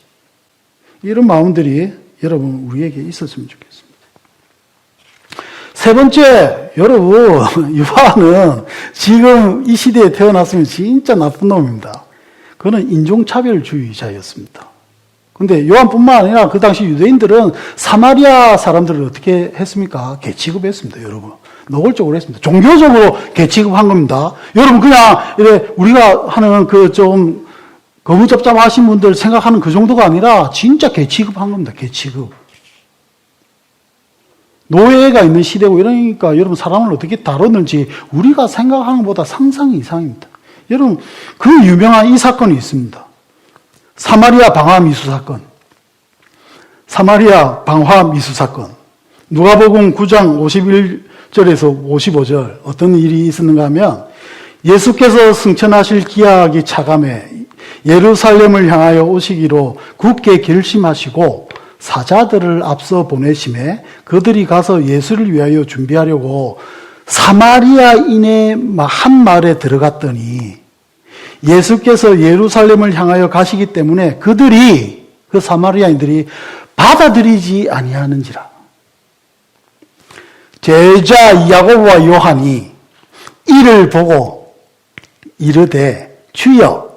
이런 마음들이 여러분 우리에게 있었으면 좋겠습니다. 세 번째, 여러분 요한은 지금 이 시대에 태어났으면 진짜 나쁜 놈입니다. 그는 인종차별주의자였습니다. 근데 요한뿐만 아니라 그 당시 유대인들은 사마리아 사람들을 어떻게 했습니까? 개취급했습니다, 여러분. 노골적으로 했습니다. 종교적으로 개취급한 겁니다. 여러분 그냥 이래 우리가 하는 그 좀 거무잡잡하신 분들 생각하는 그 정도가 아니라 진짜 개취급한 겁니다. 개취급. 노예가 있는 시대고 이러니까 여러분 사람을 어떻게 다뤘는지 우리가 생각하는 것보다 상상 이상입니다. 여러분 그 유명한 이 사건이 있습니다. 사마리아 방화 미수 사건. 사마리아 방화 미수 사건. 누가복음 9장 51절에서 55절 어떤 일이 있었는가 하면 예수께서 승천하실 기약이 차감해 예루살렘을 향하여 오시기로 굳게 결심하시고 사자들을 앞서 보내심에 그들이 가서 예수를 위하여 준비하려고 사마리아인의 한 마을에 들어갔더니 예수께서 예루살렘을 향하여 가시기 때문에 그들이 그 사마리아인들이 받아들이지 아니하는지라. 제자 야고보와 요한이 이를 보고 이르되 주여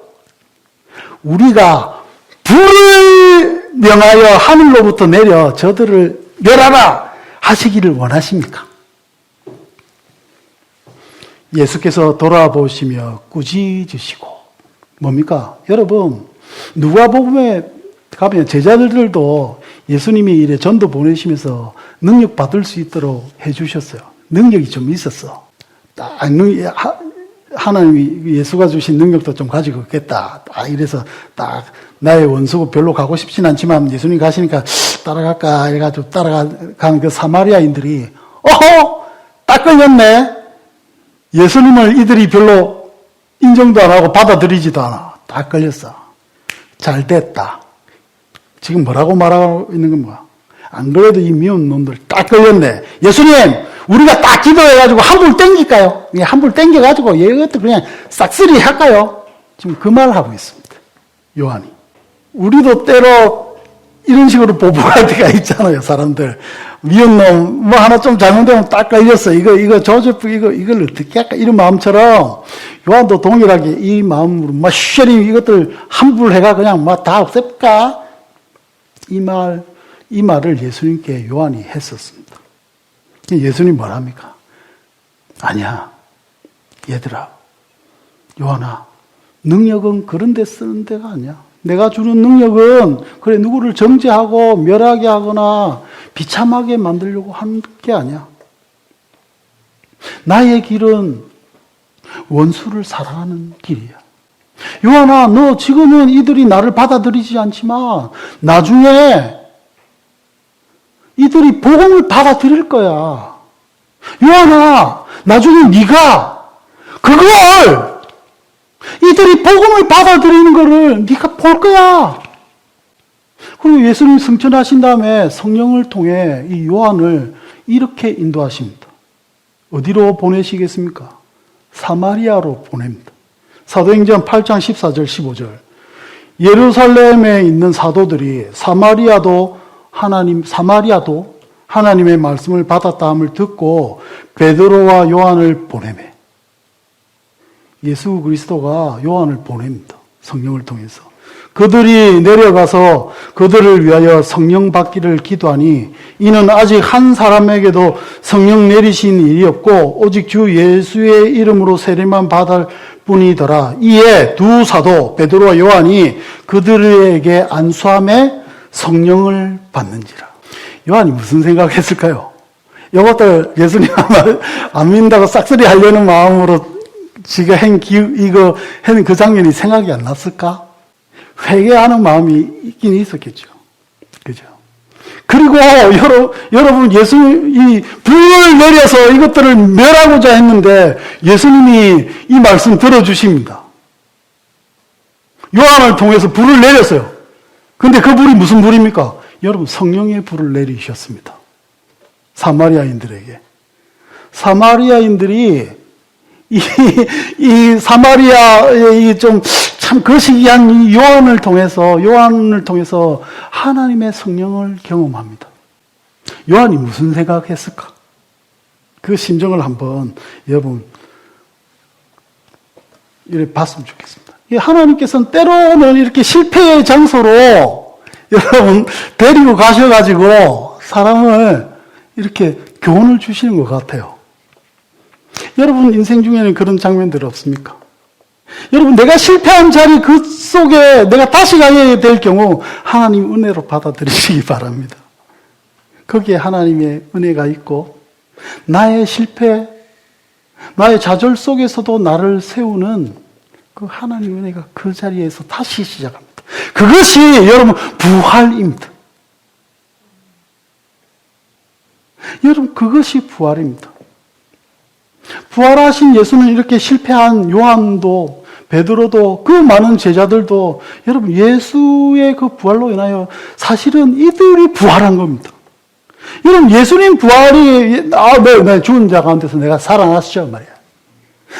우리가 불을 명하여 하늘로부터 내려 저들을 멸하라 하시기를 원하십니까? 예수께서 돌아보시며 꾸짖으시고 뭡니까? 여러분 누가복음에 가면 제자들도 예수님이 이래 전도 보내시면서 능력 받을 수 있도록 해주셨어요. 능력이 좀 있었어. 하나님이 예수가 주신 능력도 좀 가지고 있겠다. 이래서 딱 나의 원수고 별로 가고 싶진 않지만 예수님 가시니까 따라갈까 해가지고 따라간 그 사마리아인들이 어허! 딱 걸렸네. 예수님을 이들이 별로 인정도 안 하고 받아들이지도 않아. 딱 걸렸어. 잘 됐다. 지금 뭐라고 말하고 있는 건 뭐야? 안 그래도 이 미운 놈들 딱 걸렸네. 예수님, 우리가 딱 기도해가지고 한불 땡길까요? 한불 땡겨가지고 이것도 그냥 싹쓸이 할까요? 지금 그 말을 하고 있습니다. 요한이. 우리도 때로 이런 식으로 보복할 때가 있잖아요, 사람들. 미운 놈, 뭐 하나 좀 잘못되면 딱 걸렸어. 이걸 어떻게 할까? 이런 마음처럼 요한도 동일하게 이 마음으로 막 쉐리 이것들 함불해가 그냥 막 다 없앨까? 이 말을 예수님께 요한이 했었습니다. 예수님 뭐랍니까? 아니야. 얘들아. 요한아. 능력은 그런 데 쓰는 데가 아니야. 내가 주는 능력은 그래 누구를 정죄하고 멸하게 하거나 비참하게 만들려고 하는 게 아니야. 나의 길은 원수를 사랑하는 길이야. 요한아, 너 지금은 이들이 나를 받아들이지 않지만 나중에 이들이 복음을 받아들일 거야. 요한아, 나중에 네가 그걸 이들이 복음을 받아들이는 거를 네가 볼 거야. 그리고 예수님 승천하신 다음에 성령을 통해 이 요한을 이렇게 인도하십니다. 어디로 보내시겠습니까? 사마리아로 보냅니다. 사도행전 8장 14절 15절. 예루살렘에 있는 사도들이 사마리아도 하나님의 말씀을 받았다함을 듣고 베드로와 요한을 보내매. 예수 그리스도가 요한을 보냅니다. 성령을 통해서. 그들이 내려가서 그들을 위하여 성령 받기를 기도하니 이는 아직 한 사람에게도 성령 내리신 일이 없고 오직 주 예수의 이름으로 세례만 뿐이더라. 이에 두 사도 베드로와 요한이 그들에게 안수함에 성령을 받는지라. 요한이 무슨 생각했을까요? 이것들 예수님 안 믿는다고 싹쓸이 하려는 마음으로 지가 이거 한 그 장면이 생각이 안 났을까? 회개하는 마음이 있긴 있었겠죠. 그죠? 그리고 여러분 예수님이 불을 내려서 이것들을 멸하고자 했는데 예수님이 이 말씀 들어주십니다. 요한을 통해서 불을 내렸어요. 근데 그 불이 무슨 불입니까? 여러분 성령의 불을 내리셨습니다. 사마리아인들에게. 사마리아인들이 이 사마리아의 참 거시기한 이 요한을 통해서 하나님의 성령을 경험합니다. 요한이 무슨 생각했을까? 그 심정을 한번 여러분 이렇게 봤으면 좋겠습니다. 하나님께서는 때로는 이렇게 실패의 장소로 여러분 데리고 가셔가지고 사람을 이렇게 교훈을 주시는 것 같아요. 여러분 인생 중에는 그런 장면들 없습니까? 여러분 내가 실패한 자리 그 속에 내가 다시 가야 될 경우 하나님 은혜로 받아들이시기 바랍니다. 거기에 하나님의 은혜가 있고 나의 실패, 나의 좌절 속에서도 나를 세우는 그 하나님의 은혜가 그 자리에서 다시 시작합니다. 그것이 여러분 부활입니다. 여러분 그것이 부활입니다. 부활하신 예수는 이렇게 실패한 요한도 베드로도 그 많은 제자들도 여러분 예수의 그 부활로 인하여 사실은 이들이 부활한 겁니다. 여러분 예수님 부활이 내 죽은 자 가운데서 내가 살아났죠 말이야.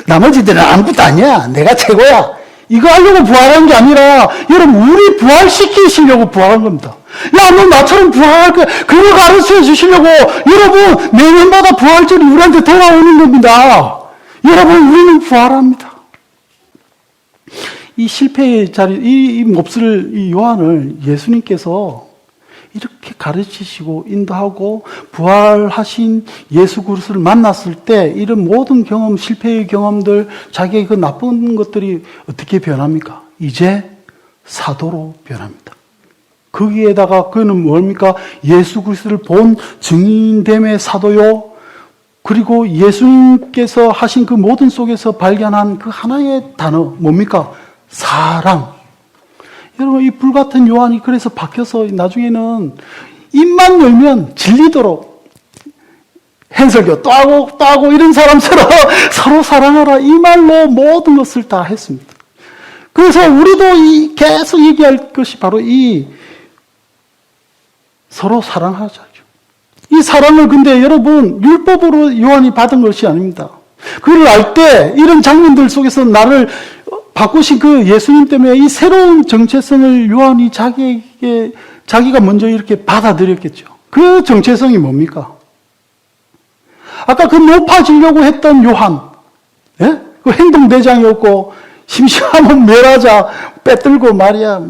나머지들은 아무것도 아니야. 내가 최고야. 이거 하려고 부활한 게 아니라 여러분 우리 부활시키시려고 부활한 겁니다. 야, 너 나처럼 부활할 거야. 그거 가르쳐 주시려고 여러분 내년마다 부활절이 우리한테 돌아오는 겁니다. 여러분 우리는 부활합니다. 이 실패의 자리, 이 몹쓸 이 요한을 예수님께서 이렇게 가르치시고 인도하고 부활하신 예수 그리스도를 만났을 때 이런 모든 경험, 실패의 경험들, 자기의 그 나쁜 것들이 어떻게 변합니까? 이제 사도로 변합니다. 거기에다가 그는 뭡니까? 예수 그리스도를 본 증인됨의 사도요. 그리고 예수님께서 하신 그 모든 속에서 발견한 그 하나의 단어 뭡니까? 사랑. 여러분 이 불같은 요한이 그래서 바뀌어서 나중에는 입만 열면 질리도록 hen설교 또 하고 이런 사람처럼 서로 사랑하라 이 말로 모든 것을 다 했습니다. 그래서 우리도 계속 얘기할 것이 바로 이 서로 사랑하자죠. 이 사랑을 근데 여러분 율법으로 요한이 받은 것이 아닙니다. 그걸 알 때 이런 장면들 속에서 나를 바꾸신 그 예수님 때문에 이 새로운 정체성을 요한이 자기가 먼저 이렇게 받아들였겠죠. 그 정체성이 뭡니까? 아까 그 높아지려고 했던 요한, 예? 그 행동대장이었고, 심심하면 멸하자, 빼들고 말이야,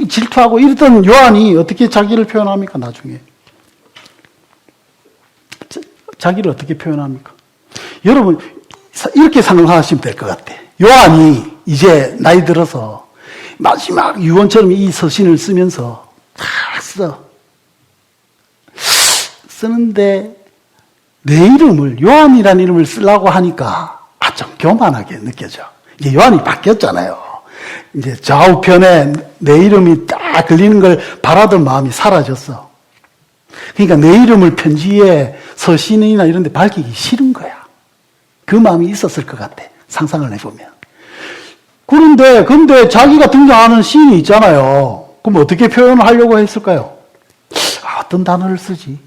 질투하고 이랬던 요한이 어떻게 자기를 표현합니까, 나중에? 자기를 어떻게 표현합니까? 여러분, 이렇게 생각하시면 될 것 같아. 요한이 이제 나이 들어서 마지막 유언처럼 이 서신을 쓰면서 다 쓰는데 내 이름을 요한이라는 이름을 쓰려고 하니까 좀 교만하게 느껴져. 이제 요한이 바뀌었잖아요. 이제 좌우편에 내 이름이 딱 걸리는 걸 바라던 마음이 사라졌어. 그러니까 내 이름을 편지에 서신이나 이런 데 밝히기 싫은 거야. 그 마음이 있었을 것 같아. 상상을 해보면. 근데 자기가 등장하는 씬이 있잖아요. 그럼 어떻게 표현을 하려고 했을까요? 어떤 단어를 쓰지?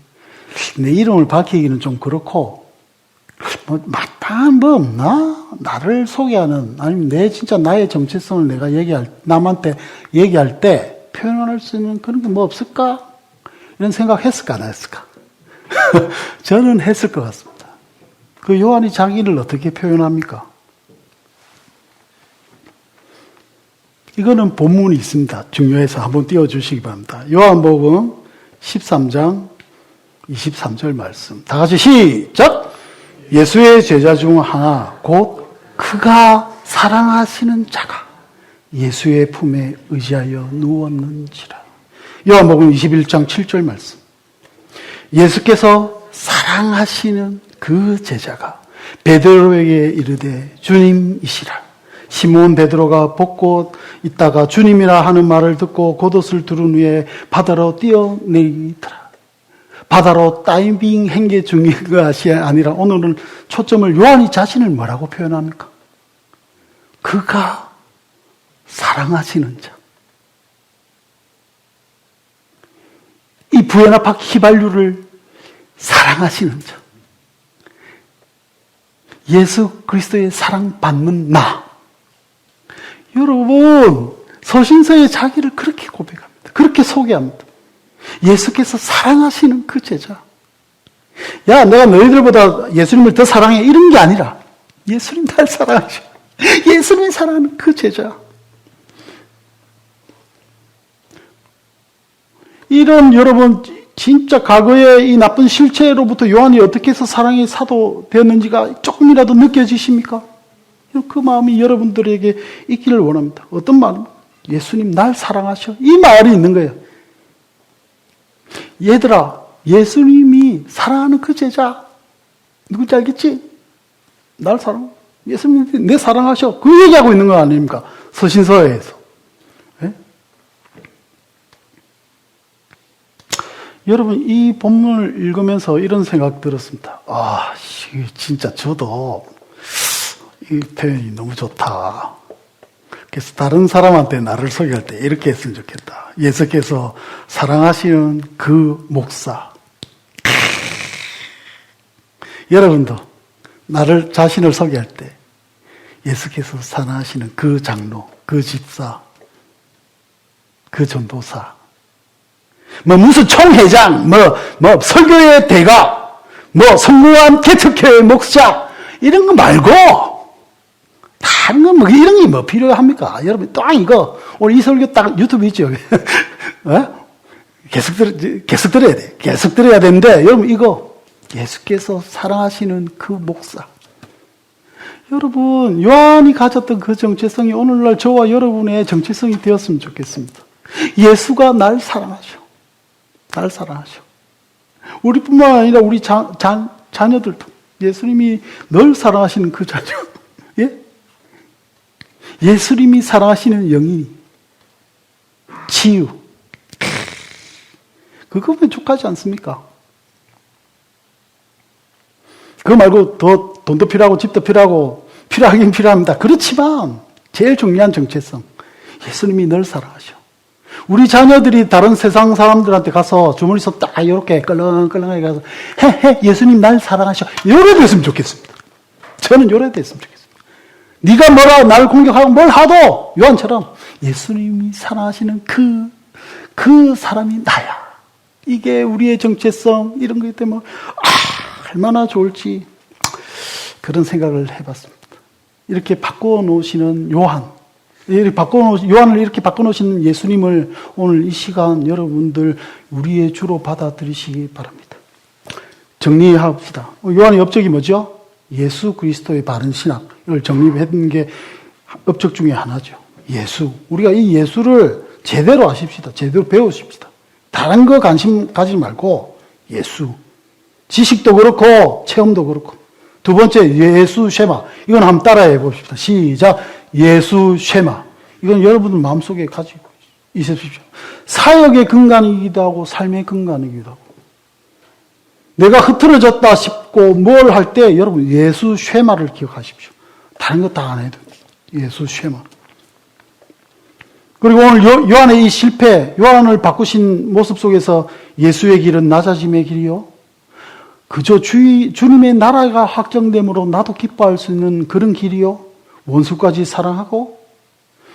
내 이름을 밝히기는 좀 그렇고, 마땅한 뭐 없나? 나를 소개하는, 아니면 진짜 나의 정체성을 내가 남한테 얘기할 때 표현할 수 있는 그런 게 뭐 없을까? 이런 생각 했을까, 안 했을까? 저는 했을 것 같습니다. 그 요한이 자기를 어떻게 표현합니까? 이거는 본문이 있습니다. 중요해서 한번 띄워주시기 바랍니다. 요한복음 13장 23절 말씀. 다 같이 시작! 예수의 제자 중 하나, 곧 그가 사랑하시는 자가 예수의 품에 의지하여 누웠는지라. 요한복음 21장 7절 말씀. 예수께서 사랑하시는 그 제자가 베드로에게 이르되 주님이시라. 시몬 베드로가 벗고 있다가 주님이라 하는 말을 듣고 겉옷을 두른 후에 바다로 뛰어내리더라. 바다로 다이빙 행계 중인 것이 아니라 오늘은 초점을 요한이 자신을 뭐라고 표현합니까? 그가 사랑하시는 자. 이 부에나팍 휘발유를 사랑하시는 자. 예수 그리스도의 사랑받는 나. 여러분, 서신서에 자기를 그렇게 고백합니다. 그렇게 소개합니다. 예수께서 사랑하시는 그 제자. 야, 내가 너희들보다 예수님을 더 사랑해. 이런 게 아니라 예수님 날 사랑하셔. 예수님이 사랑하는 그 제자. 이런 여러분 진짜 과거의 이 나쁜 실체로부터 요한이 어떻게 해서 사랑의 사도 되었는지가 조금이라도 느껴지십니까? 그 마음이 여러분들에게 있기를 원합니다. 어떤 마음? 예수님 날 사랑하셔. 이 말이 있는 거예요. 얘들아, 예수님이 사랑하는 그 제자 누군지 알겠지? 날 사랑. 예수님이 내 사랑하셔. 그 얘기하고 있는 거 아닙니까? 서신서에서. 네? 여러분, 이 본문을 읽으면서 이런 생각 들었습니다. 아, 진짜 저도 이 표현이 너무 좋다. 그래서 다른 사람한테 나를 소개할 때 이렇게 했으면 좋겠다. 예수께서 사랑하시는 그 목사. 여러분도 나를 자신을 소개할 때 예수께서 사랑하시는 그 장로, 그 집사, 그 전도사, 무슨 총회장, 설교의 대가, 성공한 개척교회 목사, 이런 거 말고, 다른 거 이런 게 필요합니까? 여러분, 또 이거, 오늘 이 설교 딱 유튜브 있죠? 계속 들어야 돼. 계속 들어야 되는데, 여러분, 이거, 예수께서 사랑하시는 그 목사. 여러분, 요한이 가졌던 그 정체성이 오늘날 저와 여러분의 정체성이 되었으면 좋겠습니다. 예수가 날 사랑하셔. 날 사랑하셔. 우리뿐만 아니라 우리 자녀들도 예수님이 널 사랑하시는 그 자녀. 예? 예수님이 사랑하시는 영인이. 치유. 그거면 족하지 않습니까? 그거 말고 더 돈도 필요하고 집도 필요하긴 필요합니다. 그렇지만 제일 중요한 정체성. 예수님이 널 사랑하셔. 우리 자녀들이 다른 세상 사람들한테 가서 주머니에서 딱 이렇게 끌렁끌렁하게 가서 예수님 날 사랑하셔. 이래 됐으면 좋겠습니다. 저는 이래 됐으면 좋겠습니다. 네가 뭐라 나를 공격하고 뭘 하도 요한처럼 예수님이 사랑하시는 그 사람이 나야. 이게 우리의 정체성 이런 거기 때문에 얼마나 좋을지 그런 생각을 해봤습니다. 이렇게 바꿔놓으시는 요한을 이렇게 바꿔놓으시는 예수님을 오늘 이 시간 여러분들 우리의 주로 받아들이시기 바랍니다. 정리합시다. 요한의 업적이 뭐죠? 예수 그리스도의 바른 신학을 정립한 게 업적 중에 하나죠. 예수. 우리가 이 예수를 제대로 아십시다. 제대로 배우십시다. 다른 거 관심 가지 말고 예수. 지식도 그렇고 체험도 그렇고. 두 번째 예수 쉐마. 이건 한번 따라해 봅시다. 시작. 예수 쉐마. 이건 여러분들 마음속에 가지고 있으십시오. 사역의 근간이기도 하고 삶의 근간이기도 하고. 내가 흐트러졌다 싶고 뭘 할 때 여러분 예수 쉐마를 기억하십시오. 다른 거 다 안 해도 예수 쉐마. 그리고 오늘 요한의 이 실패, 요한을 바꾸신 모습 속에서 예수의 길은 낮아짐의 길이요. 그저 주님의 나라가 확정됨으로 나도 기뻐할 수 있는 그런 길이요. 원수까지 사랑하고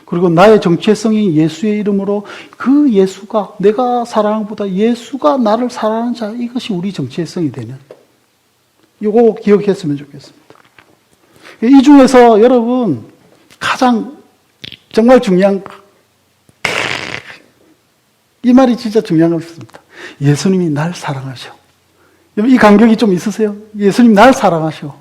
그리고 나의 정체성이 예수의 이름으로 그 예수가 내가 사랑한 것보다 예수가 나를 사랑하는 자 이것이 우리 정체성이 되는 이거 기억했으면 좋겠습니다. 이 중에서 여러분 가장 정말 중요한 이 말이 진짜 중요한 것 같습니다. 예수님이 날 사랑하셔. 이 감격이 좀 있으세요? 예수님 날 사랑하셔.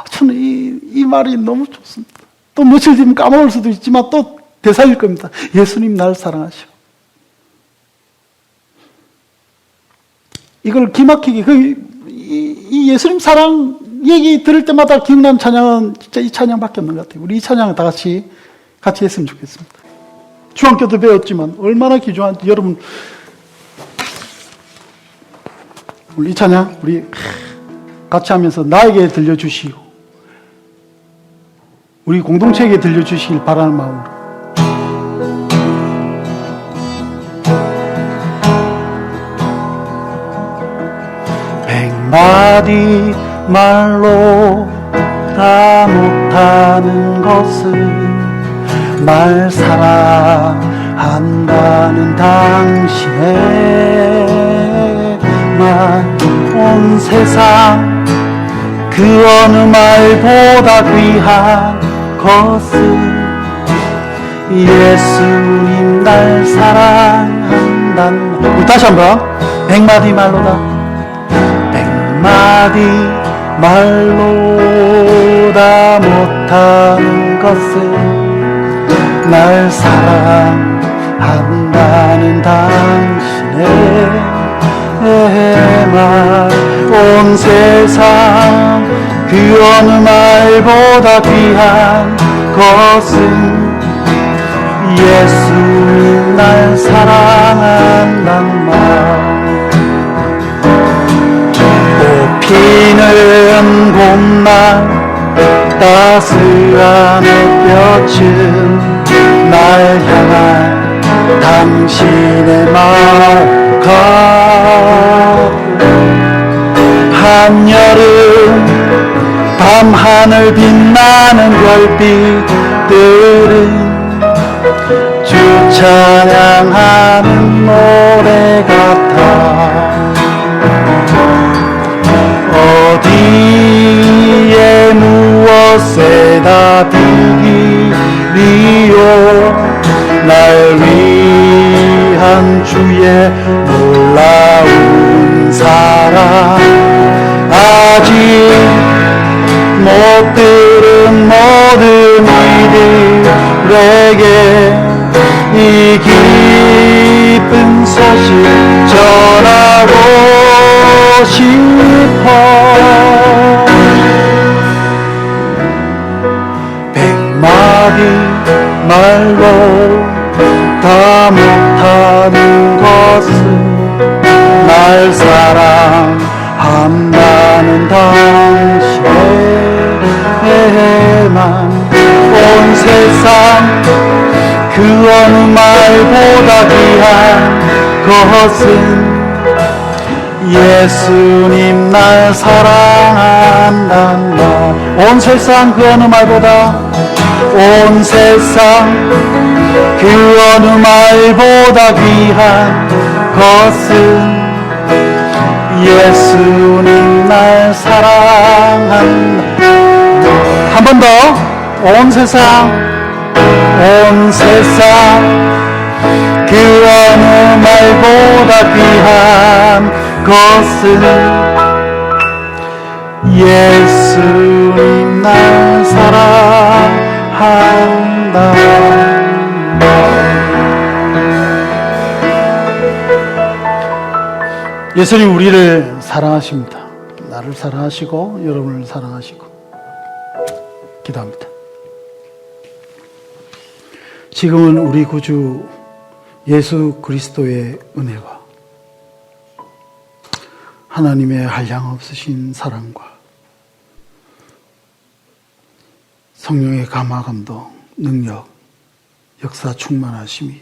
저는 이 말이 너무 좋습니다. 또 며칠 뒤면 까먹을 수도 있지만 또 대사일 겁니다. 예수님 날 사랑하셔. 이걸 기막히게, 이 예수님 사랑 얘기 들을 때마다 기억나는 찬양은 진짜 이 찬양밖에 없는 것 같아요. 우리 이 찬양을 다 같이 했으면 좋겠습니다. 중학교 때 배웠지만 얼마나 귀중한지 여러분, 우리 이 찬양 우리 같이 하면서 나에게 들려주시고 우리 공동체에게 들려주시길 바라는 마음으로. 백마디 말로 다 못하는 것은 날 사랑한다는 당신의 말. 온 세상 그 어느 말보다 귀한 것은 예수님 날 사랑한다는 말. 다시 한번. 백마디 말로다, 백마디 말로 다 못하는 것은 날 사랑한다는 당신의 말. 온 세상 그 어느 말보다 귀한 것은 예수님 날 사랑한단 말. 꽃피는 봄날 따스한 햇볕은 날 향한 당신의 마음. 한여름 밤하늘 빛나는 별빛들은 주 찬양하는 노래 같아. 어디에 무엇에다 비기리요. 날 위한 주의 놀라운 사랑. 아직 못 들은 모든 이들에게 이 기쁜 소식 전하고 싶어. 백마디 말로 다 못하는 것은 날 사랑한다는 당신에만. 온 세상 그 어느 말보다 귀한 것은 예수님 날 사랑한단 말. 온 세상 그 어느 말보다, 온 세상 그 어느 말보다 귀한 것은 예수님 날 사랑한다. 한 번 더. 온 세상, 온 세상 그 어느 말보다 귀한 것은 예수님 날 사랑한다. 예수님 우리를 사랑하십니다. 나를 사랑하시고 여러분을 사랑하시고. 기도합니다. 지금은 우리 구주 예수 그리스도의 은혜와 하나님의 한량없으신 사랑과 성령의 감화 감동, 능력, 역사 충만하심이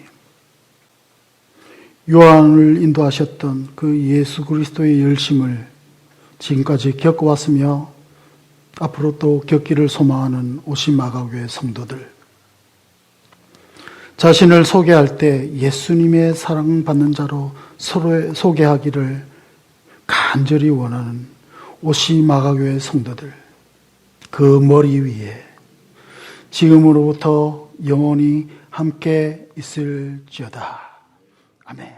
요한을 인도하셨던 그 예수 그리스도의 열심을 지금까지 겪어왔으며 앞으로 또 겪기를 소망하는 오시마가교회 성도들, 자신을 소개할 때 예수님의 사랑받는 자로 서로 소개하기를 간절히 원하는 오시마가교회 성도들, 그 머리 위에 지금으로부터 영원히 함께 있을지어다. 아멘.